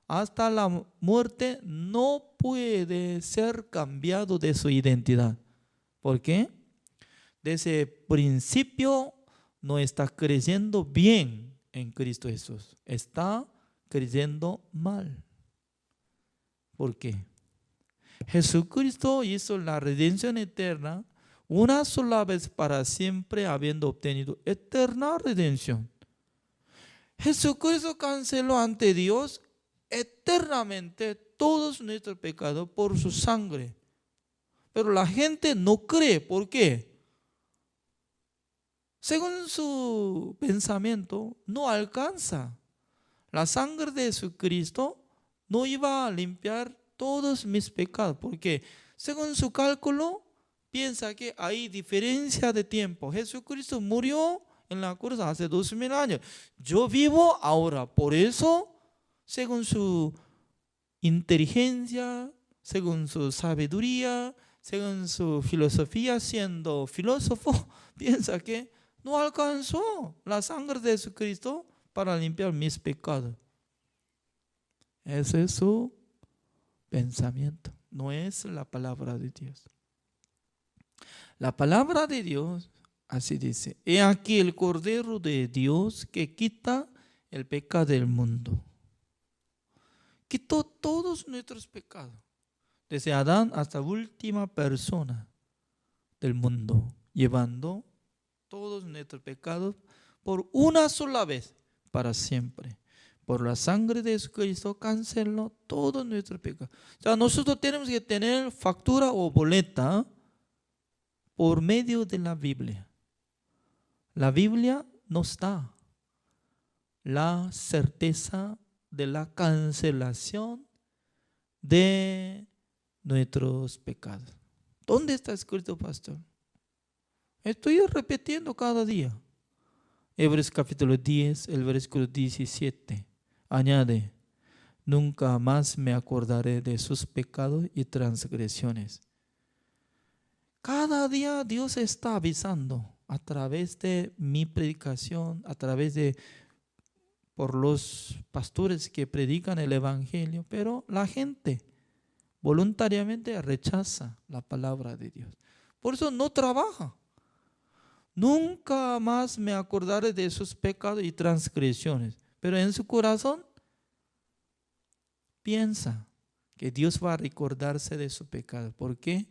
hasta la muerte no puede ser cambiado de su identidad. ¿Por qué? Desde el principio no está creyendo bien en Cristo Jesús. Está creyendo mal. ¿Por qué? Jesucristo hizo la redención eterna una sola vez para siempre, habiendo obtenido eterna redención. Jesucristo canceló ante Dios eternamente todos nuestros pecados por su sangre. Pero la gente no cree. ¿Por qué? Según su pensamiento, no alcanza. La sangre de Jesucristo no iba a limpiar todos mis pecados. Porque según su cálculo, piensa que hay diferencia de tiempo. Jesucristo murió en la cruz hace 2000 años. Yo vivo ahora. Por eso, según su inteligencia, según su sabiduría, según su filosofía, siendo filósofo, piensa que no alcanzó la sangre de Jesucristo para limpiar mis pecados. Ese es su pensamiento, no es la palabra de Dios. La palabra de Dios así dice: he aquí el Cordero de Dios que quita el pecado del mundo. Quitó todos nuestros pecados, desde Adán hasta la última persona del mundo, llevando todos nuestros pecados por una sola vez, para siempre. Por la sangre de Jesucristo canceló todos nuestros pecados. O sea, nosotros tenemos que tener factura o boleta por medio de la Biblia. La Biblia nos da la certeza de la cancelación de nuestros pecados. ¿Dónde está escrito, pastor? Estoy repitiendo cada día. Hebreos capítulo 10, el versículo 17. Añade: nunca más me acordaré de sus pecados y transgresiones. Cada día Dios está avisando a través de mi predicación, por los pastores que predican el evangelio, pero la gente voluntariamente rechaza la palabra de Dios. Por eso no trabaja. Nunca más me acordaré de sus pecados y transgresiones. Pero en su corazón piensa que Dios va a recordarse de su pecado. ¿Por qué?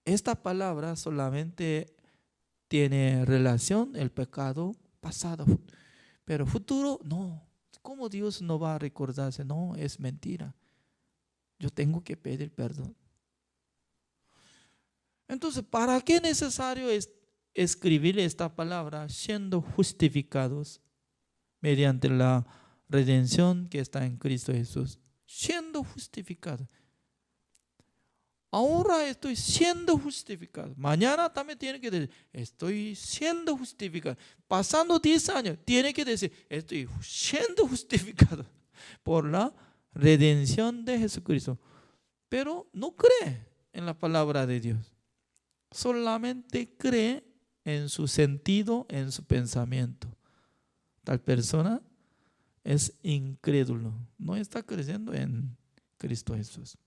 Esta palabra solamente tiene relación el pecado pasado. Pero futuro, no. ¿Cómo Dios no va a recordarse? No, es mentira. Yo tengo que pedir perdón. Entonces, ¿para qué es necesario escribir esta palabra? Siendo justificados mediante la redención que está en Cristo Jesús. Siendo justificados. Ahora estoy siendo justificado. Mañana también tiene que decir, estoy siendo justificado. Pasando 10 años, tiene que decir, estoy siendo justificado por la redención de Jesucristo. Pero no cree en la palabra de Dios. Solamente cree en su sentido, en su pensamiento. Tal persona es incrédulo. No está creyendo en Cristo Jesús.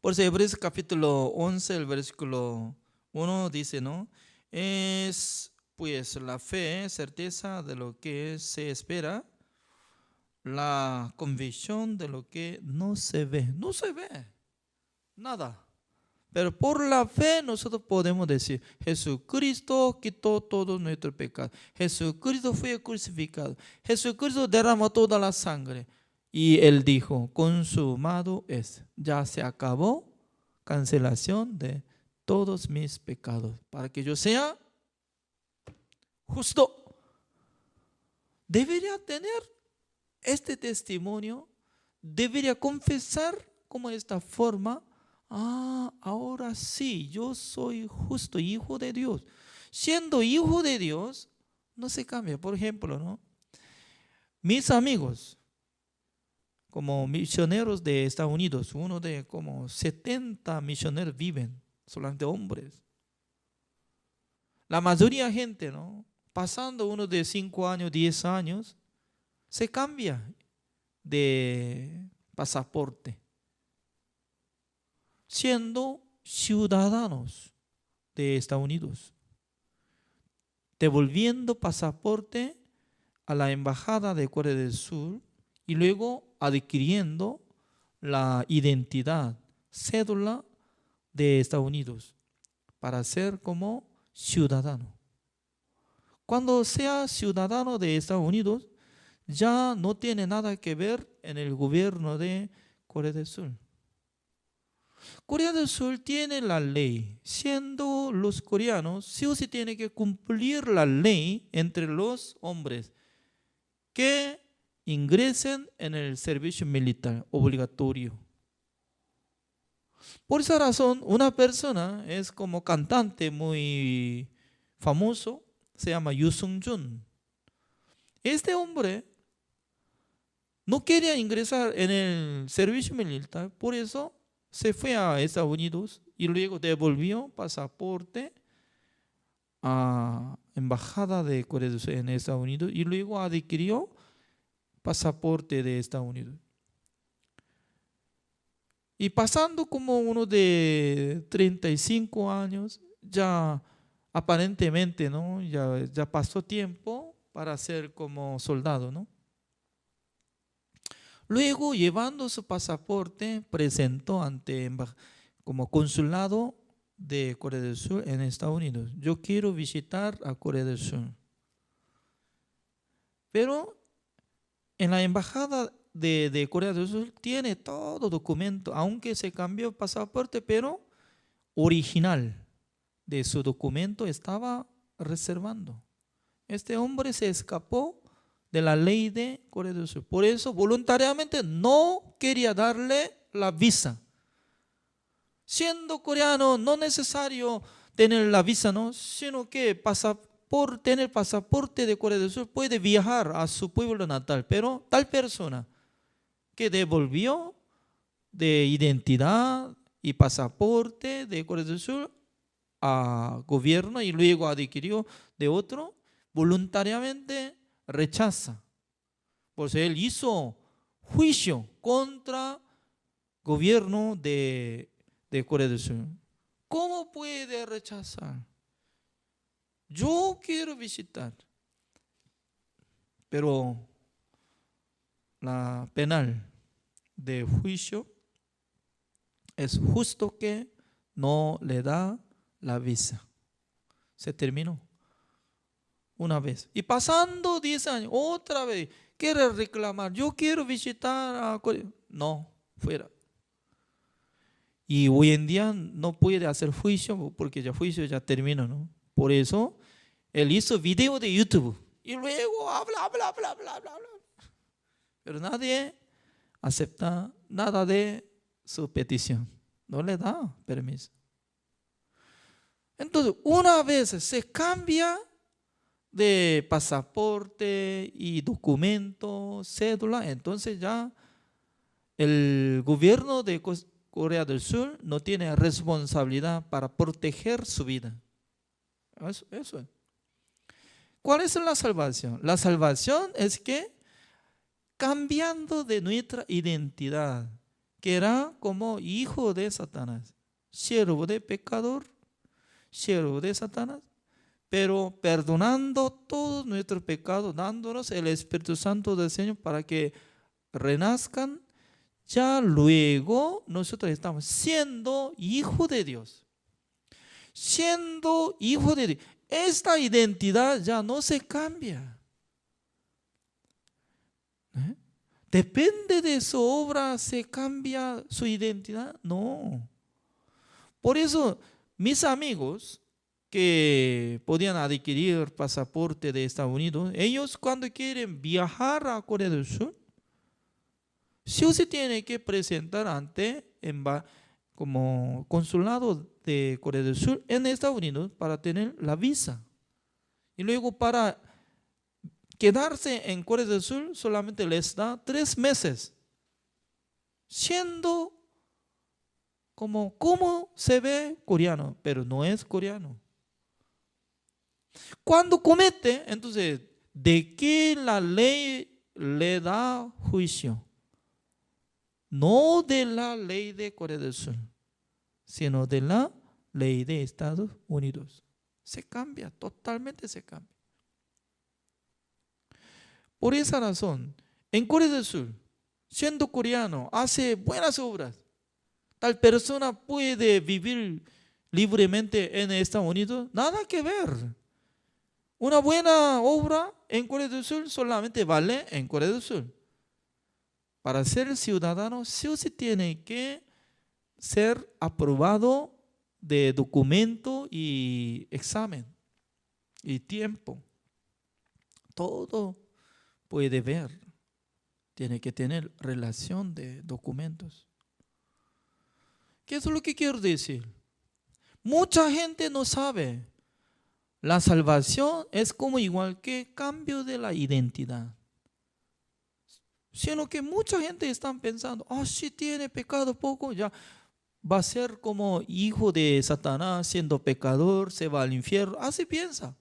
Por eso Hebreos capítulo 11, el versículo 1 dice, ¿no? Es pues la fe, certeza de lo que se espera, la convicción de lo que no se ve. No se ve nada. Pero por la fe nosotros podemos decir, Jesucristo quitó todos nuestros pecados. Jesucristo fue crucificado. Jesucristo derramó toda la sangre. Y Él dijo, consumado es. Ya se acabó, cancelación de todos mis pecados. Para que yo sea justo. Debería tener este testimonio. Debería confesar como esta forma. Ahora sí, yo soy justo, hijo de Dios. Siendo hijo de Dios, no se cambia. Por ejemplo, ¿no? Mis amigos, como misioneros de Estados Unidos, uno de como 70 misioneros viven, solamente hombres. La mayoría de gente, ¿no? Pasando uno de 5 años, 10 años, se cambia de pasaporte. Siendo ciudadanos de Estados Unidos, devolviendo pasaporte a la embajada de Corea del Sur y luego adquiriendo la identidad, cédula de Estados Unidos para ser como ciudadano. Cuando sea ciudadano de Estados Unidos, ya no tiene nada que ver en el gobierno de Corea del Sur. Corea del Sur tiene la ley, siendo los coreanos, sí o sí tienen que cumplir la ley entre los hombres que ingresen en el servicio militar obligatorio. Por esa razón, una persona es como cantante muy famoso, se llama Yoo Sung-jun. Este hombre no quería ingresar en el servicio militar, por eso se fue a Estados Unidos y luego devolvió pasaporte a embajada de Corea del Sur en Estados Unidos y luego adquirió pasaporte de Estados Unidos. Y pasando como uno de 35 años, ya aparentemente, ¿no? Ya pasó tiempo para ser como soldado, ¿no? Luego, llevando su pasaporte, presentó ante como consulado de Corea del Sur en Estados Unidos. Yo quiero visitar a Corea del Sur. Pero en la embajada de Corea del Sur tiene todo documento, aunque se cambió el pasaporte, pero original de su documento estaba reservando. Este hombre se escapó de la ley de Corea del Sur. Por eso voluntariamente no quería darle la visa. Siendo coreano no es necesario tener la visa, ¿no? Sino que por tener pasaporte de Corea del Sur puede viajar a su pueblo natal. Pero tal persona que devolvió de identidad y pasaporte de Corea del Sur a gobierno y luego adquirió de otro, voluntariamente rechaza. Por eso él hizo juicio contra gobierno de Corea del Sur. ¿Cómo puede rechazar? Yo quiero visitar, pero la penal de juicio es justo que no le da la visa. Se terminó. una vez. Y pasando 10 años, otra vez, quiere reclamar, yo quiero visitar a Corea. No, fuera. Y hoy en día no puede hacer juicio porque ya juicio ya terminó, ¿no? Por eso él hizo video de YouTube y luego habla. Pero nadie acepta nada de su petición. No le da permiso. Entonces, una vez se cambia de pasaporte y documento, cédula, entonces ya el gobierno de Corea del Sur no tiene responsabilidad para proteger su vida. Eso es. ¿Cuál es la salvación? La salvación es que cambiando de nuestra identidad, que era como hijo de Satanás, siervo de pecador, siervo de Satanás, pero perdonando todos nuestros pecados, dándonos el Espíritu Santo del Señor para que renazcan, ya luego nosotros estamos siendo hijos de Dios. Siendo hijo de Dios. Esta identidad ya no se cambia. ¿Depende de su obra se cambia su identidad? No. Por eso, mis amigos que podían adquirir pasaporte de Estados Unidos, ellos cuando quieren viajar a Corea del Sur, sí o sí tiene que presentar ante como consulado de Corea del Sur en Estados Unidos para tener la visa. Y luego para quedarse en Corea del Sur solamente les da 3 meses, siendo como se ve coreano, pero no es coreano. Cuando comete, entonces, ¿de qué la ley le da juicio? No de la ley de Corea del Sur, sino de la ley de Estados Unidos. Se cambia, totalmente se cambia. Por esa razón, en Corea del Sur, siendo coreano, hace buenas obras. Tal persona puede vivir libremente en Estados Unidos. Nada que ver. Una buena obra en Corea del Sur solamente vale en Corea del Sur. Para ser ciudadano, sí o sí tiene que ser aprobado de documento y examen y tiempo. Todo puede ver. Tiene que tener relación de documentos. ¿Qué es lo que quiero decir? Mucha gente no sabe. La salvación es como igual que cambio de la identidad. Sino que mucha gente está pensando, si tiene pecado poco, ya va a ser como hijo de Satanás, siendo pecador, se va al infierno. Así piensa.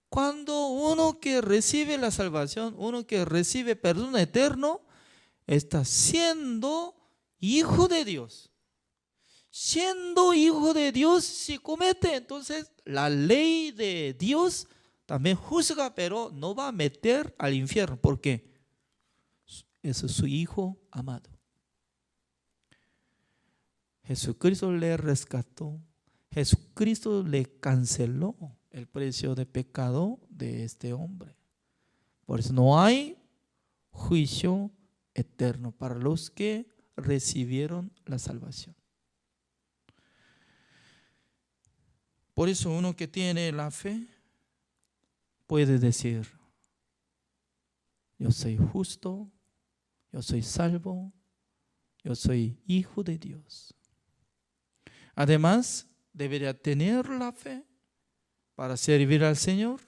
Cuando uno que recibe la salvación, uno que recibe perdón eterno, está siendo hijo de Dios. Siendo hijo de Dios, si comete, entonces la ley de Dios también juzga, pero no va a meter al infierno. ¿Por qué? Ese es su hijo amado. Jesucristo le rescató. Jesucristo le canceló el precio de pecado de este hombre. Por eso no hay juicio eterno para los que recibieron la salvación. Por eso uno que tiene la fe puede decir, yo soy justo, yo soy salvo, yo soy hijo de Dios. Además, debería tener la fe para servir al Señor,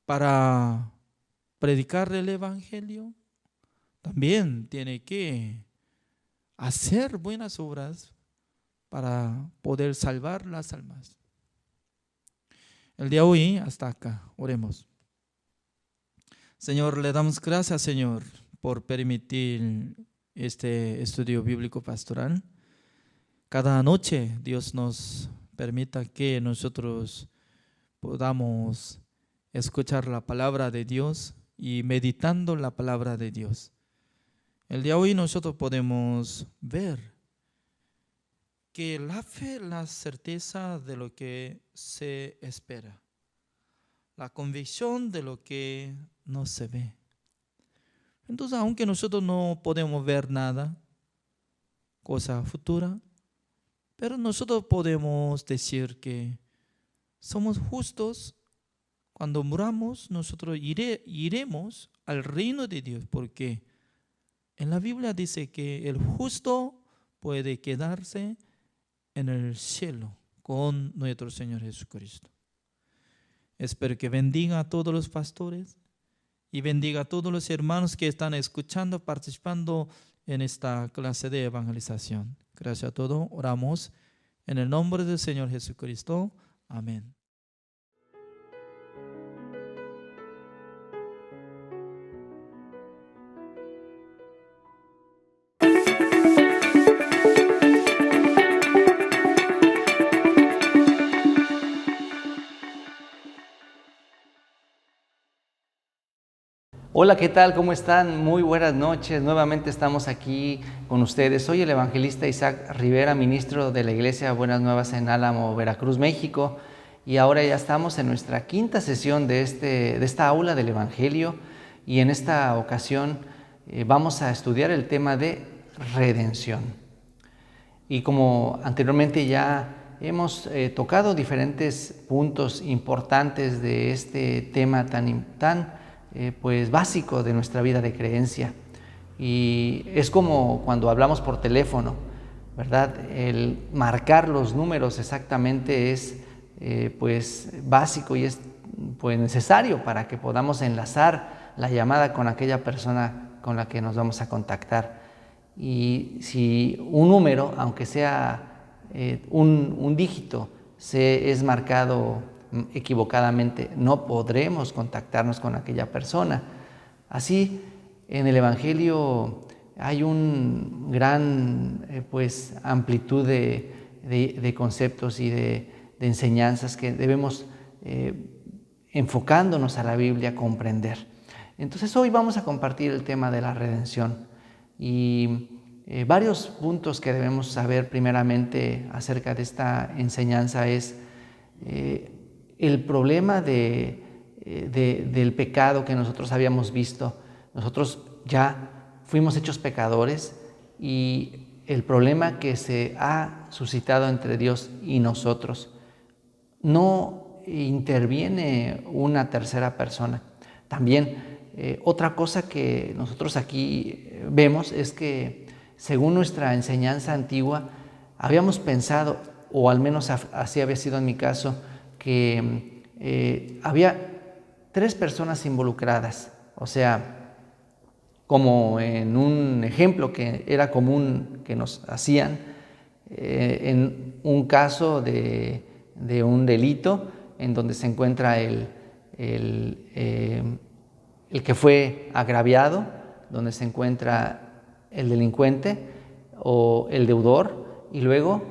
para predicar el Evangelio. También tiene que hacer buenas obras para poder salvar las almas. El día de hoy, hasta acá, oremos. Señor, le damos gracias, Señor, por permitir este estudio bíblico pastoral. Cada noche Dios nos permita que nosotros podamos escuchar la palabra de Dios y meditando la palabra de Dios. El día de hoy nosotros podemos ver que la fe es la certeza de lo que se espera, la convicción de lo que no se ve. Entonces, aunque nosotros no podemos ver nada, cosa futura, pero nosotros podemos decir que somos justos. Cuando muramos, nosotros iremos al reino de Dios, porque en la Biblia dice que el justo puede quedarse en el cielo con nuestro Señor Jesucristo. Espero que bendiga a todos los pastores y bendiga a todos los hermanos que están escuchando, participando en esta clase de evangelización. Gracias a todos. Oramos en el nombre del Señor Jesucristo. Amén. Hola, ¿qué tal? ¿Cómo están? Muy buenas noches. Nuevamente estamos aquí con ustedes. Soy el evangelista Isaac Rivera, ministro de la Iglesia Buenas Nuevas en Álamo, Veracruz, México. Y ahora ya estamos en nuestra quinta sesión de esta aula del Evangelio. Y en esta ocasión vamos a estudiar el tema de redención. Y como anteriormente ya hemos tocado diferentes puntos importantes de este tema tan pues básico de nuestra vida de creencia, y es como cuando hablamos por teléfono, ¿verdad? El marcar los números exactamente es pues básico y es pues necesario para que podamos enlazar la llamada con aquella persona con la que nos vamos a contactar. Y si un número, aunque sea un dígito, es marcado equivocadamente, no podremos contactarnos con aquella persona. Así, en el Evangelio hay un gran pues amplitud de conceptos y de enseñanzas que debemos, enfocándonos a la Biblia, comprender. Entonces hoy vamos a compartir el tema de la redención y varios puntos que debemos saber primeramente acerca de esta enseñanza es el problema del pecado que nosotros habíamos visto. Nosotros ya fuimos hechos pecadores y el problema que se ha suscitado entre Dios y nosotros. No interviene una tercera persona. También otra cosa que nosotros aquí vemos es que según nuestra enseñanza antigua habíamos pensado, o al menos así había sido en mi caso, que había 3 personas involucradas, o sea, como en un ejemplo que era común que nos hacían, en un caso de un delito en donde se encuentra el que fue agraviado, donde se encuentra el delincuente o el deudor, y luego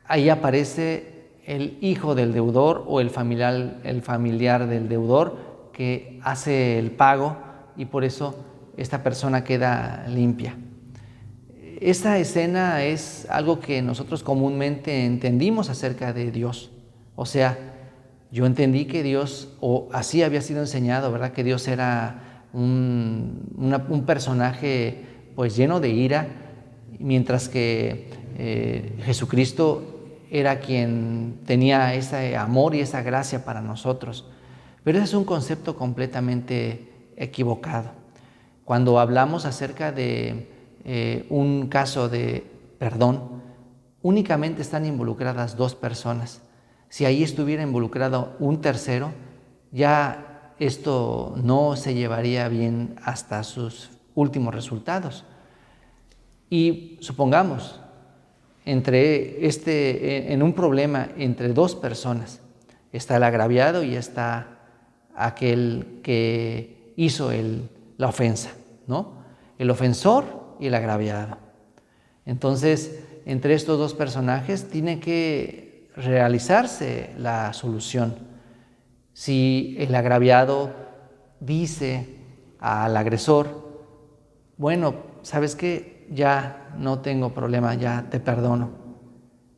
ahí aparece el hijo del deudor o el familiar del deudor que hace el pago, y por eso esta persona queda limpia. Esta escena es algo que nosotros comúnmente entendimos acerca de Dios. O sea, yo entendí que Dios, o así había sido enseñado, ¿verdad? Que Dios era un personaje pues lleno de ira, mientras que Jesucristo era quien tenía ese amor y esa gracia para nosotros. Pero ese es un concepto completamente equivocado. Cuando hablamos acerca de un caso de perdón, únicamente están involucradas 2 personas. Si ahí estuviera involucrado un tercero, ya esto no se llevaría bien hasta sus últimos resultados. Y supongamos, en un problema entre 2 personas, está el agraviado y está aquel que hizo la ofensa, ¿no? El ofensor y el agraviado. Entonces, entre estos 2 personajes tiene que realizarse la solución. Si el agraviado dice al agresor, bueno, ¿sabes qué? Ya no tengo problema, ya te perdono.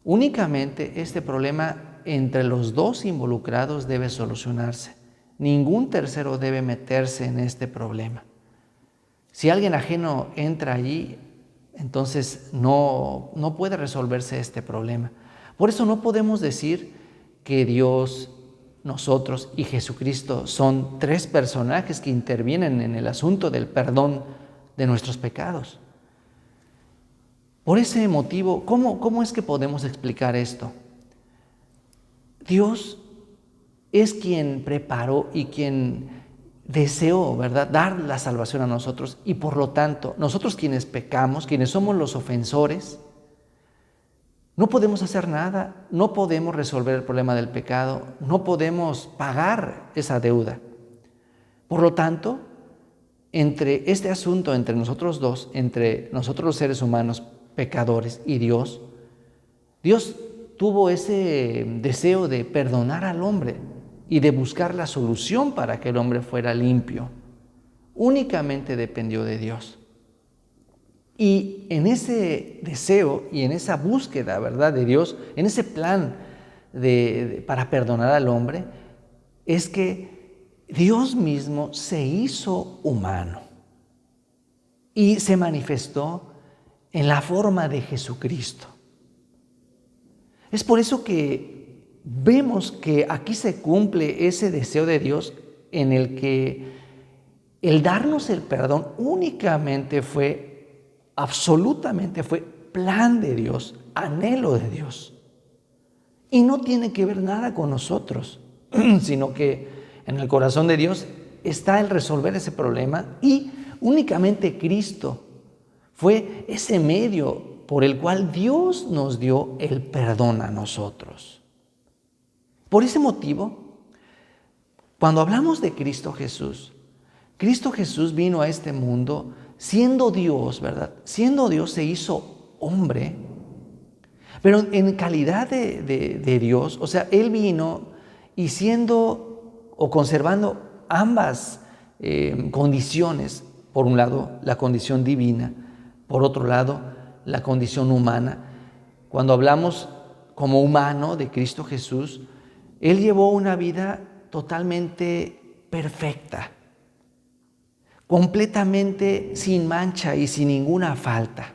Únicamente este problema entre los dos involucrados debe solucionarse. Ningún tercero debe meterse en este problema. Si alguien ajeno entra allí, entonces no puede resolverse este problema. Por eso no podemos decir que Dios, nosotros y Jesucristo son tres personajes que intervienen en el asunto del perdón de nuestros pecados. Por ese motivo, ¿cómo es que podemos explicar esto? Dios es quien preparó y quien deseó, ¿verdad?, dar la salvación a nosotros, y por lo tanto, nosotros quienes pecamos, quienes somos los ofensores, no podemos hacer nada, no podemos resolver el problema del pecado, no podemos pagar esa deuda. Por lo tanto, entre este asunto, entre nosotros dos, entre nosotros los seres humanos pecadores y Dios tuvo ese deseo de perdonar al hombre y de buscar la solución para que el hombre fuera limpio. Únicamente dependió de Dios. Y en ese deseo y en esa búsqueda, ¿verdad?, de Dios, en ese plan para perdonar al hombre, es que Dios mismo se hizo humano y se manifestó en la forma de Jesucristo. Es por eso que vemos que aquí se cumple ese deseo de Dios, en el que el darnos el perdón absolutamente fue plan de Dios, anhelo de Dios. Y no tiene que ver nada con nosotros, sino que en el corazón de Dios está el resolver ese problema, y únicamente Cristo fue ese medio por el cual Dios nos dio el perdón a nosotros. Por ese motivo, cuando hablamos de Cristo Jesús vino a este mundo siendo Dios, ¿verdad? Siendo Dios se hizo hombre, pero en calidad de Dios, o sea, Él vino y siendo o conservando ambas condiciones, por un lado la condición divina, por otro lado la condición humana. Cuando hablamos como humano de Cristo Jesús, Él llevó una vida totalmente perfecta, completamente sin mancha y sin ninguna falta.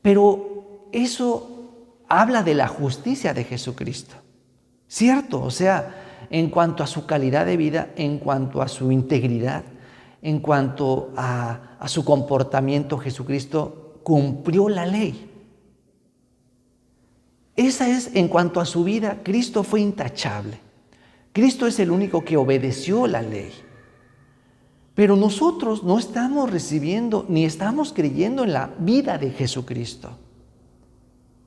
Pero eso habla de la justicia de Jesucristo, ¿cierto? O sea, en cuanto a su calidad de vida, en cuanto a su integridad, en cuanto a su comportamiento, Jesucristo cumplió la ley. Esa es, en cuanto a su vida, Cristo fue intachable. Cristo es el único que obedeció la ley. Pero nosotros no estamos recibiendo ni estamos creyendo en la vida de Jesucristo.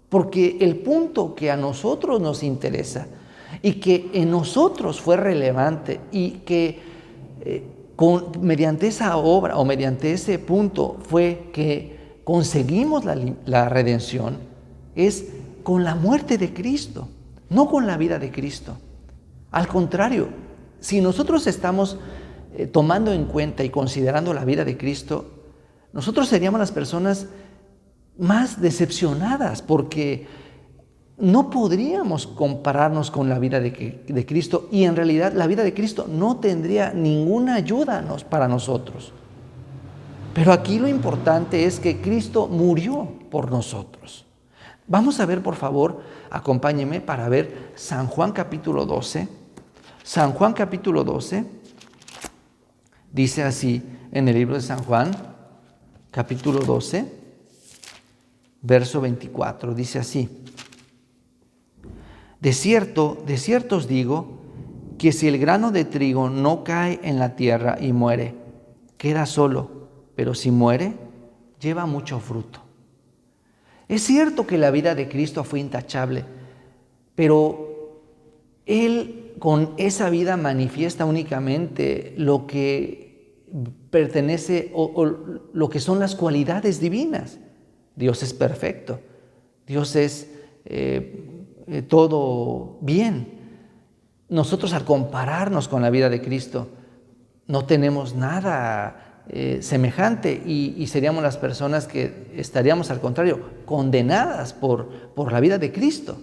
Porque el punto que a nosotros nos interesa y que en nosotros fue relevante y que mediante esa obra o mediante ese punto fue que conseguimos la redención, es con la muerte de Cristo, no con la vida de Cristo. Al contrario, si nosotros estamos tomando en cuenta y considerando la vida de Cristo, nosotros seríamos las personas más decepcionadas, porque no podríamos compararnos con la vida de Cristo, y en realidad la vida de Cristo no tendría ninguna ayuda para nosotros. Pero aquí lo importante es que Cristo murió por nosotros. Vamos a ver, por favor, acompáñenme para ver San Juan capítulo 12. San Juan capítulo 12 dice así en el libro de San Juan, capítulo 12, verso 24, dice así: de cierto os digo, que si el grano de trigo no cae en la tierra y muere, queda solo, pero si muere, lleva mucho fruto. Es cierto que la vida de Cristo fue intachable, pero Él con esa vida manifiesta únicamente lo que pertenece o lo que son las cualidades divinas. Dios es perfecto, Dios es todo bien. Nosotros, al compararnos con la vida de Cristo, no tenemos nada semejante y seríamos las personas que estaríamos al contrario, condenadas por la vida de Cristo.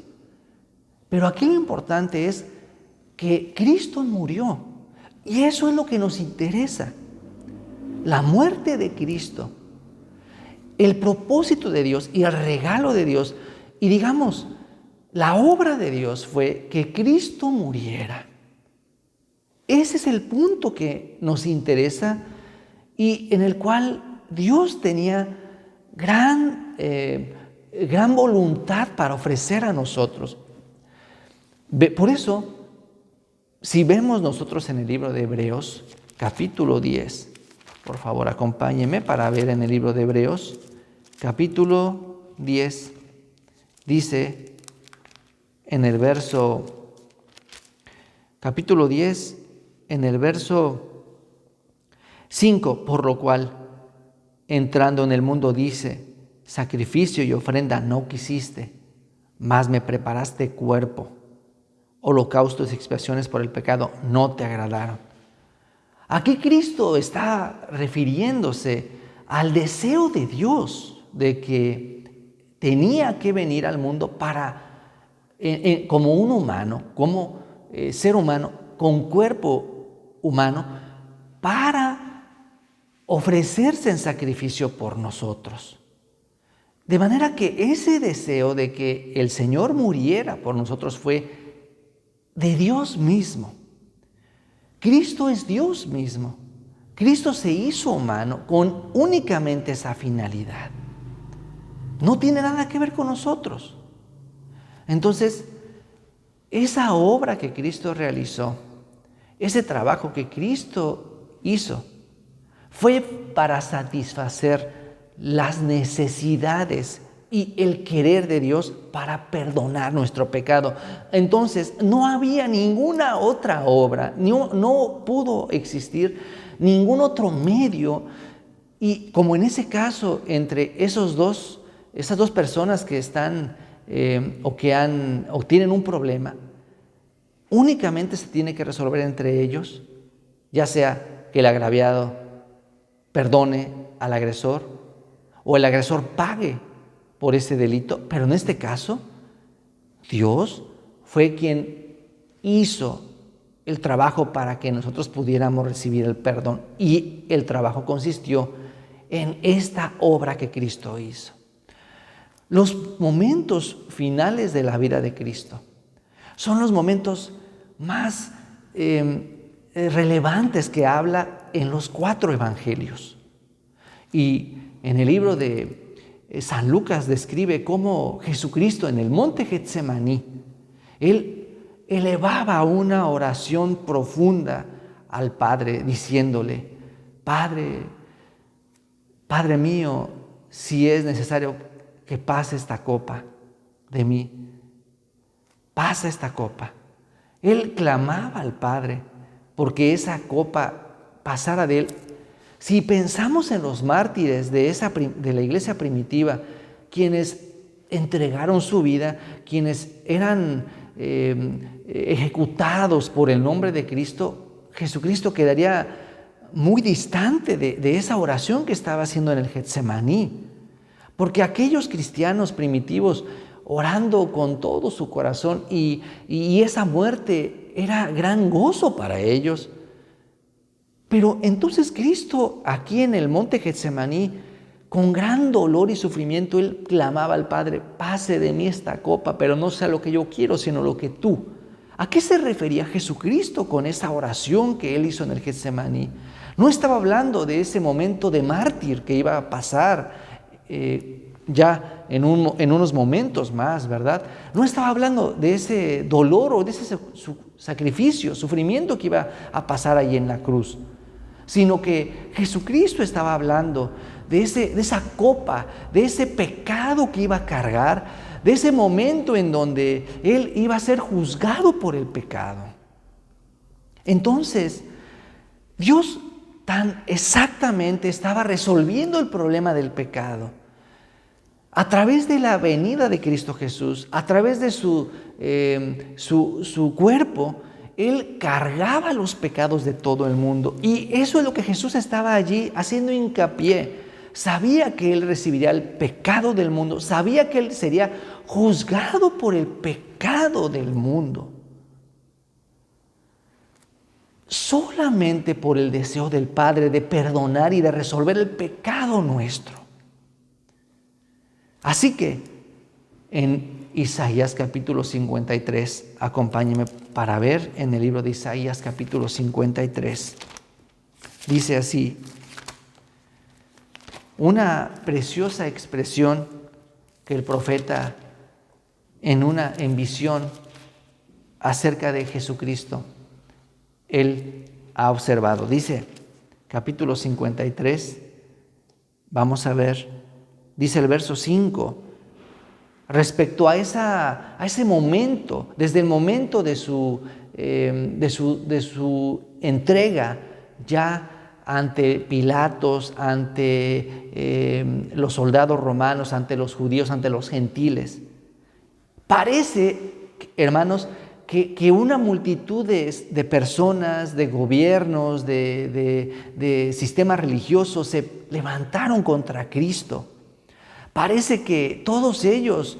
Pero aquí lo importante es que Cristo murió y eso es lo que nos interesa. La muerte de Cristo, el propósito de Dios y el regalo de Dios, y digamos, la obra de Dios fue que Cristo muriera. Ese es el punto que nos interesa y en el cual Dios tenía gran voluntad para ofrecer a nosotros. Por eso, si vemos nosotros en el libro de Hebreos, capítulo 10, por favor acompáñenme para ver en el libro de Hebreos, capítulo 10, dice en el verso, capítulo 10, en el verso 5, por lo cual, entrando en el mundo, dice, sacrificio y ofrenda no quisiste, mas me preparaste cuerpo. Holocaustos y expiaciones por el pecado no te agradaron. Aquí Cristo está refiriéndose al deseo de Dios de que tenía que venir al mundo como un humano, como ser humano, con cuerpo humano, para ofrecerse en sacrificio por nosotros. De manera que ese deseo de que el Señor muriera por nosotros fue de Dios mismo. Cristo es Dios mismo. Cristo se hizo humano con únicamente esa finalidad. No tiene nada que ver con nosotros. Entonces, esa obra que Cristo realizó, ese trabajo que Cristo hizo, fue para satisfacer las necesidades y el querer de Dios para perdonar nuestro pecado. Entonces, no había ninguna otra obra, no pudo existir ningún otro medio. Y como en ese caso, entre esas dos personas que están o tienen un problema, únicamente se tiene que resolver entre ellos, ya sea que el agraviado perdone al agresor o el agresor pague por ese delito, pero en este caso, Dios fue quien hizo el trabajo para que nosotros pudiéramos recibir el perdón, y el trabajo consistió en esta obra que Cristo hizo. Los momentos finales de la vida de Cristo son los momentos más relevantes que habla en los 4 evangelios. Y en el libro de San Lucas describe cómo Jesucristo en el monte Getsemaní, Él elevaba una oración profunda al Padre, diciéndole, Padre mío, si es necesario que pase esta copa de mí, pasa esta copa. Él clamaba al Padre porque esa copa pasara de él. Si pensamos en los mártires de la iglesia primitiva, quienes entregaron su vida, quienes eran ejecutados por el nombre de Cristo, Jesucristo quedaría muy distante de esa oración que estaba haciendo en el Getsemaní. Porque aquellos cristianos primitivos orando con todo su corazón y esa muerte era gran gozo para ellos. Pero entonces Cristo aquí en el monte Getsemaní, con gran dolor y sufrimiento, Él clamaba al Padre, pase de mí esta copa, pero no sea lo que yo quiero, sino lo que tú. ¿A qué se refería Jesucristo con esa oración que Él hizo en el Getsemaní? No estaba hablando de ese momento de mártir que iba a pasar ya en unos momentos más, ¿verdad? No estaba hablando de ese dolor o de ese sacrificio, sufrimiento que iba a pasar ahí en la cruz, sino que Jesucristo estaba hablando de esa copa, de ese pecado que iba a cargar, de ese momento en donde Él iba a ser juzgado por el pecado. Entonces, Dios tan exactamente estaba resolviendo el problema del pecado a través de la venida de Cristo Jesús, a través de su cuerpo. Él cargaba los pecados de todo el mundo. Y eso es lo que Jesús estaba allí haciendo hincapié. Sabía que Él recibiría el pecado del mundo. Sabía que Él sería juzgado por el pecado del mundo. Solamente por el deseo del Padre de perdonar y de resolver el pecado nuestro. Así que en Isaías capítulo 53, acompáñenme para ver en el libro de Isaías capítulo 53. Dice así, una preciosa expresión que el profeta en visión acerca de Jesucristo, él ha observado. Dice, capítulo 53, vamos a ver, dice el verso 5, respecto a ese momento, desde el momento de su entrega ya ante Pilatos, ante los soldados romanos, ante los judíos, ante los gentiles. Parece, hermanos, que una multitud de personas, de gobiernos, de sistemas religiosos se levantaron contra Cristo. Parece que todos ellos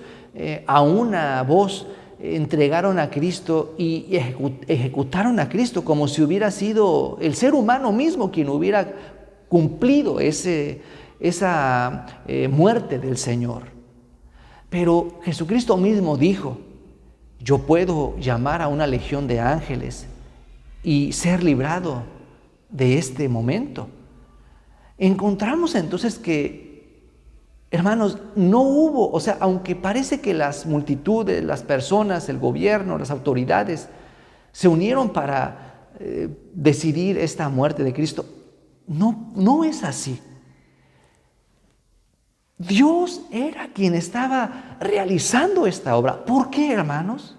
a una voz entregaron a Cristo y ejecutaron a Cristo como si hubiera sido el ser humano mismo quien hubiera cumplido esa muerte del Señor. Pero Jesucristo mismo dijo, yo puedo llamar a una legión de ángeles y ser librado de este momento. Encontramos entonces que, hermanos, no hubo, o sea, aunque parece que las multitudes, las personas, el gobierno, las autoridades se unieron para decidir esta muerte de Cristo, no es así. Dios era quien estaba realizando esta obra. ¿Por qué, hermanos?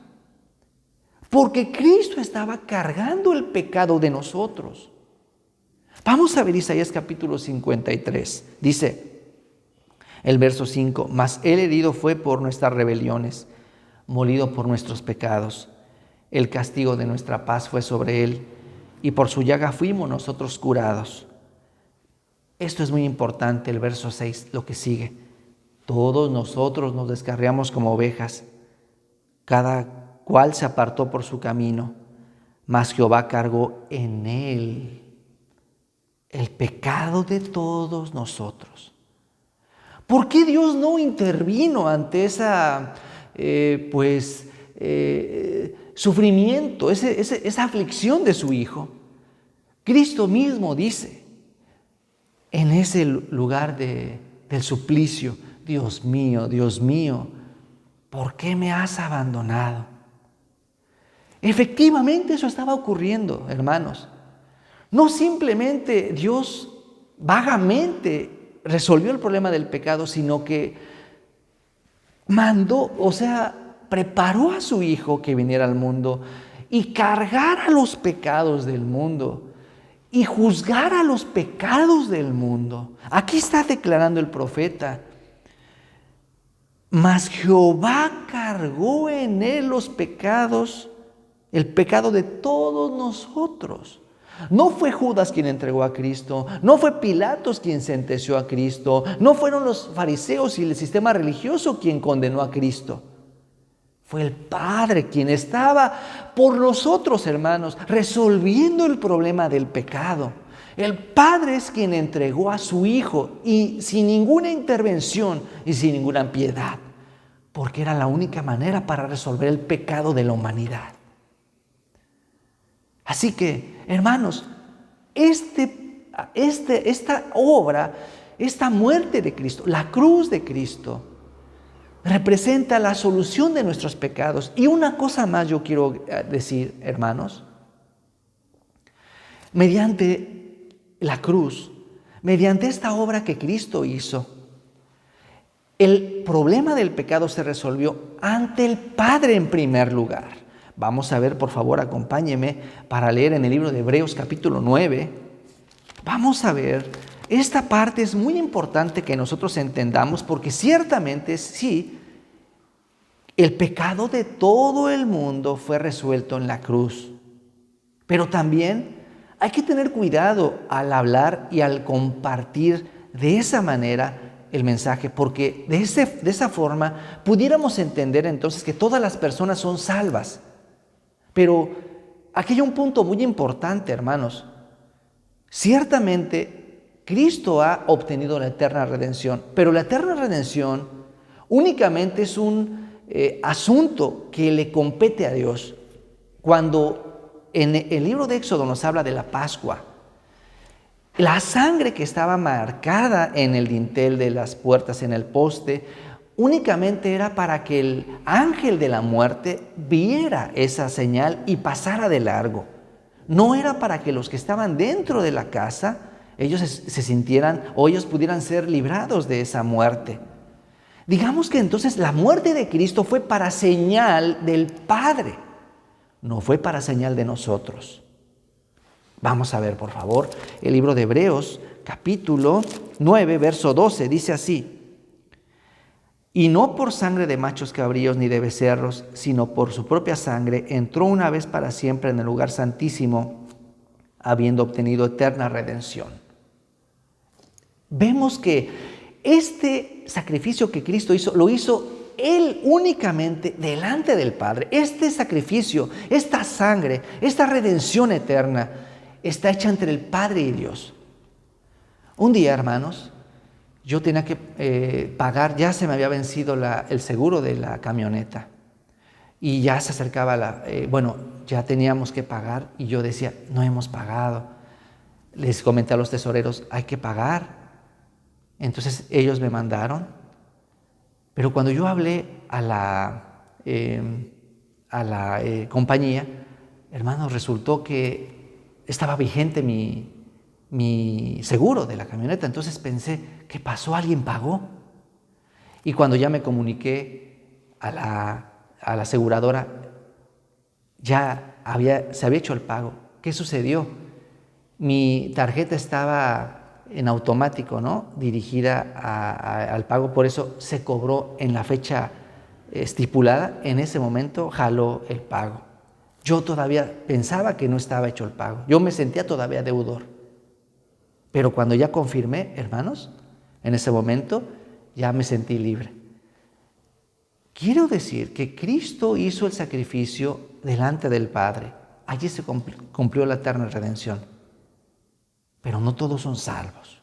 Porque Cristo estaba cargando el pecado de nosotros. Vamos a ver Isaías capítulo 53. Dice el verso 5, mas Él herido fue por nuestras rebeliones, molido por nuestros pecados. El castigo de nuestra paz fue sobre Él, y por su llaga fuimos nosotros curados. Esto es muy importante, el verso 6, lo que sigue. Todos nosotros nos descarriamos como ovejas, cada cual se apartó por su camino, mas Jehová cargó en Él el pecado de todos nosotros. ¿Por qué Dios no intervino ante esa sufrimiento, esa aflicción de su Hijo? Cristo mismo dice, en ese lugar del suplicio, Dios mío, ¿por qué me has abandonado? Efectivamente eso estaba ocurriendo, hermanos. No simplemente Dios vagamente resolvió el problema del pecado, sino que preparó a su Hijo que viniera al mundo y cargara los pecados del mundo y juzgara los pecados del mundo. Aquí está declarando el profeta, mas Jehová cargó en Él los pecados, el pecado de todos nosotros. No fue Judas quien entregó a Cristo, no fue Pilatos quien sentenció a Cristo, no fueron los fariseos y el sistema religioso quien condenó a Cristo. Fue el Padre quien estaba por nosotros, hermanos, resolviendo el problema del pecado. El Padre es quien entregó a su Hijo y sin ninguna intervención y sin ninguna piedad, porque era la única manera para resolver el pecado de la humanidad. Así que, hermanos, esta obra, esta muerte de Cristo, la cruz de Cristo, representa la solución de nuestros pecados. Y una cosa más yo quiero decir, hermanos, mediante la cruz, mediante esta obra que Cristo hizo, el problema del pecado se resolvió ante el Padre en primer lugar. Vamos a ver, por favor, acompáñeme para leer en el libro de Hebreos capítulo 9. Vamos a ver, esta parte es muy importante que nosotros entendamos porque ciertamente sí, el pecado de todo el mundo fue resuelto en la cruz. Pero también hay que tener cuidado al hablar y al compartir de esa manera el mensaje, porque de esa forma pudiéramos entender entonces que todas las personas son salvas. Pero aquí hay un punto muy importante, hermanos. Ciertamente, Cristo ha obtenido la eterna redención, pero la eterna redención únicamente es un asunto que le compete a Dios. Cuando en el libro de Éxodo nos habla de la Pascua, la sangre que estaba marcada en el dintel de las puertas, en el poste, únicamente era para que el ángel de la muerte viera esa señal y pasara de largo. No era para que los que estaban dentro de la casa, ellos se sintieran o ellos pudieran ser librados de esa muerte. Digamos que entonces la muerte de Cristo fue para señal del Padre, no fue para señal de nosotros. Vamos a ver, por favor, el libro de Hebreos, capítulo 9, verso 12, dice así: y no por sangre de machos cabríos ni de becerros, sino por su propia sangre, entró una vez para siempre en el lugar santísimo, habiendo obtenido eterna redención. Vemos que este sacrificio que Cristo hizo, lo hizo Él únicamente delante del Padre. Este sacrificio, esta sangre, esta redención eterna, está hecha entre el Padre y Dios. Un día, hermanos, yo tenía que pagar, ya se me había vencido el seguro de la camioneta y ya se acercaba ya teníamos que pagar y yo decía, no hemos pagado. Les comenté a los tesoreros, hay que pagar. Entonces ellos me mandaron, pero cuando yo hablé a la compañía, hermanos, resultó que estaba vigente mi seguro de la camioneta. Entonces pensé, ¿qué pasó? ¿Alguien pagó? Y cuando ya me comuniqué a la aseguradora, ya se había hecho el pago. ¿Qué sucedió? Mi tarjeta estaba en automático, ¿no? Dirigida al pago, por eso se cobró en la fecha estipulada. En ese momento jaló el pago. Yo todavía pensaba que no estaba hecho el pago. Yo me sentía todavía deudor. Pero cuando ya confirmé, hermanos, en ese momento ya me sentí libre. Quiero decir que Cristo hizo el sacrificio delante del Padre. Allí se cumplió la eterna redención. Pero no todos son salvos.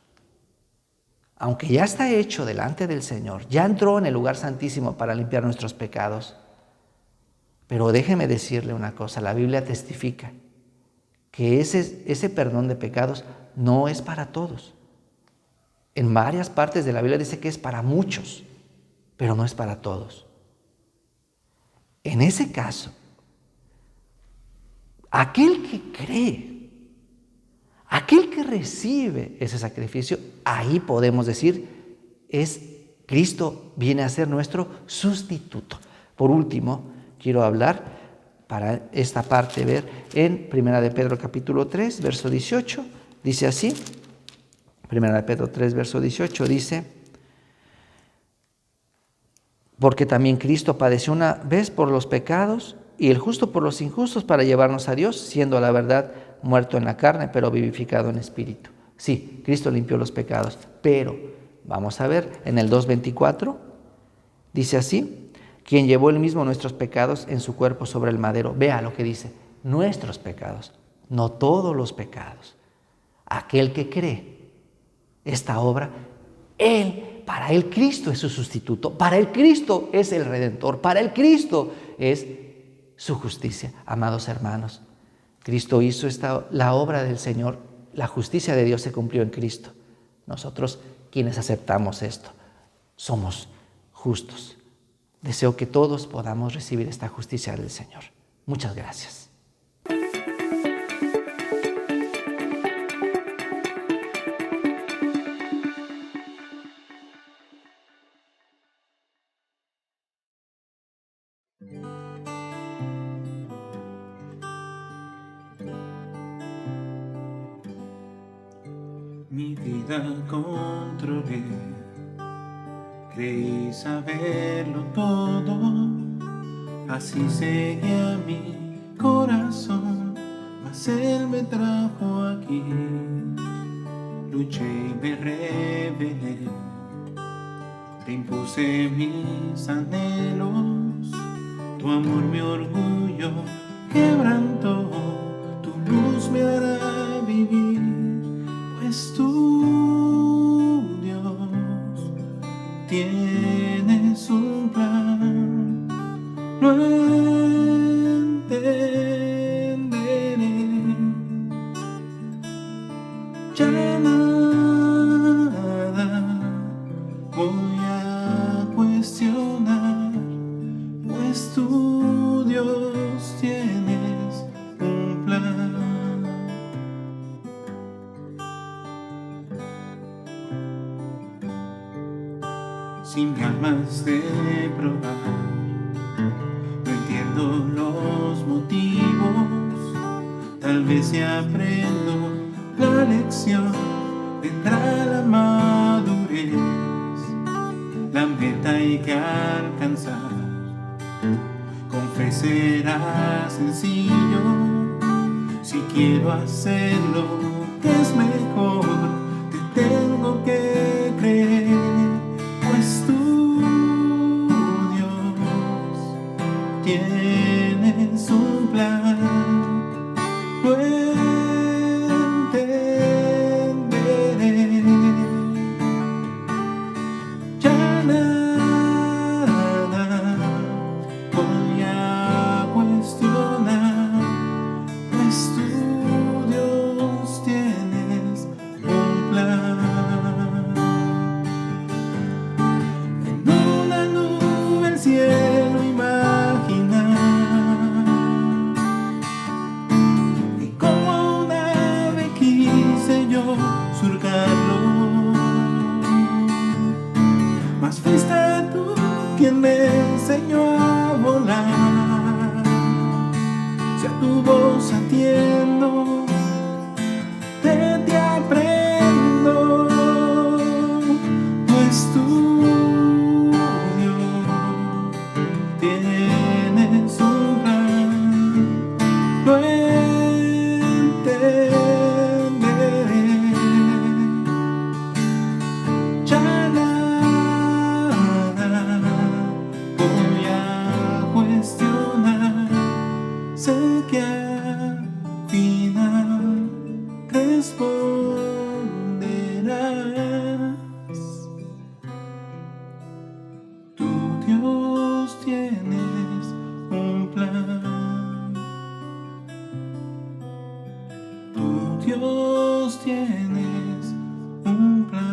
Aunque ya está hecho delante del Señor, ya entró en el lugar santísimo para limpiar nuestros pecados. Pero déjeme decirle una cosa, la Biblia testifica que ese perdón de pecados no es para todos. En varias partes de la Biblia dice que es para muchos, pero no es para todos. En ese caso, aquel que cree, aquel que recibe ese sacrificio, ahí podemos decir, Cristo viene a ser nuestro sustituto. Por último, quiero hablar para esta parte, ver en 1 de Pedro capítulo 3, verso 18, dice así, 1 de Pedro 3, verso 18, dice: porque también Cristo padeció una vez por los pecados y el justo por los injustos para llevarnos a Dios, siendo a la verdad muerto en la carne, pero vivificado en espíritu. Sí, Cristo limpió los pecados, pero vamos a ver en el 2:24, dice así: quien llevó él mismo nuestros pecados en su cuerpo sobre el madero. Vea lo que dice, nuestros pecados, no todos los pecados. Aquel que cree esta obra, para él Cristo es su sustituto, para él Cristo es el Redentor, para él Cristo es su justicia. Amados hermanos, Cristo hizo la obra del Señor, la justicia de Dios se cumplió en Cristo. Nosotros, quienes aceptamos esto, somos justos. Deseo que todos podamos recibir esta justicia del Señor. Muchas gracias. Mi vida controlé, creí saberlo todo, así seguía mi corazón, mas Él me trajo aquí. Luché y me rebelé, te impuse mis anhelos, tu amor mi orgullo quebrantó, tu luz me hará vivir, pues tú, Dios, tienes un plan. No entenderé ya nada, voy a cuestionar, pues tú, Dios, tienes un plan. Si me amas de probar, no entiendo los motivos, tal vez si aprendo la lección, vendrá la madurez, la meta hay que alcanzar, con fe será sencillo, si quiero hacerlo que es mejor, te tengo que creer, pues tú, Dios, tienes un plan. No entenderé ya nada, voy a cuestionar, pues tú, Dios, tienes un plan. En una nube el cielo imaginar, y como un ave quise yo surcarlo, mas fuiste tú quien me enseñó a volar. Si a tu voz atiendo, de ti aprendo, pues tú, Dios, tienes un plan. No entenderé ya nada, voy a cuestionar, sé que al final responderás. Tú, Dios, tienes un plan. Tú, Dios, tienes un plan.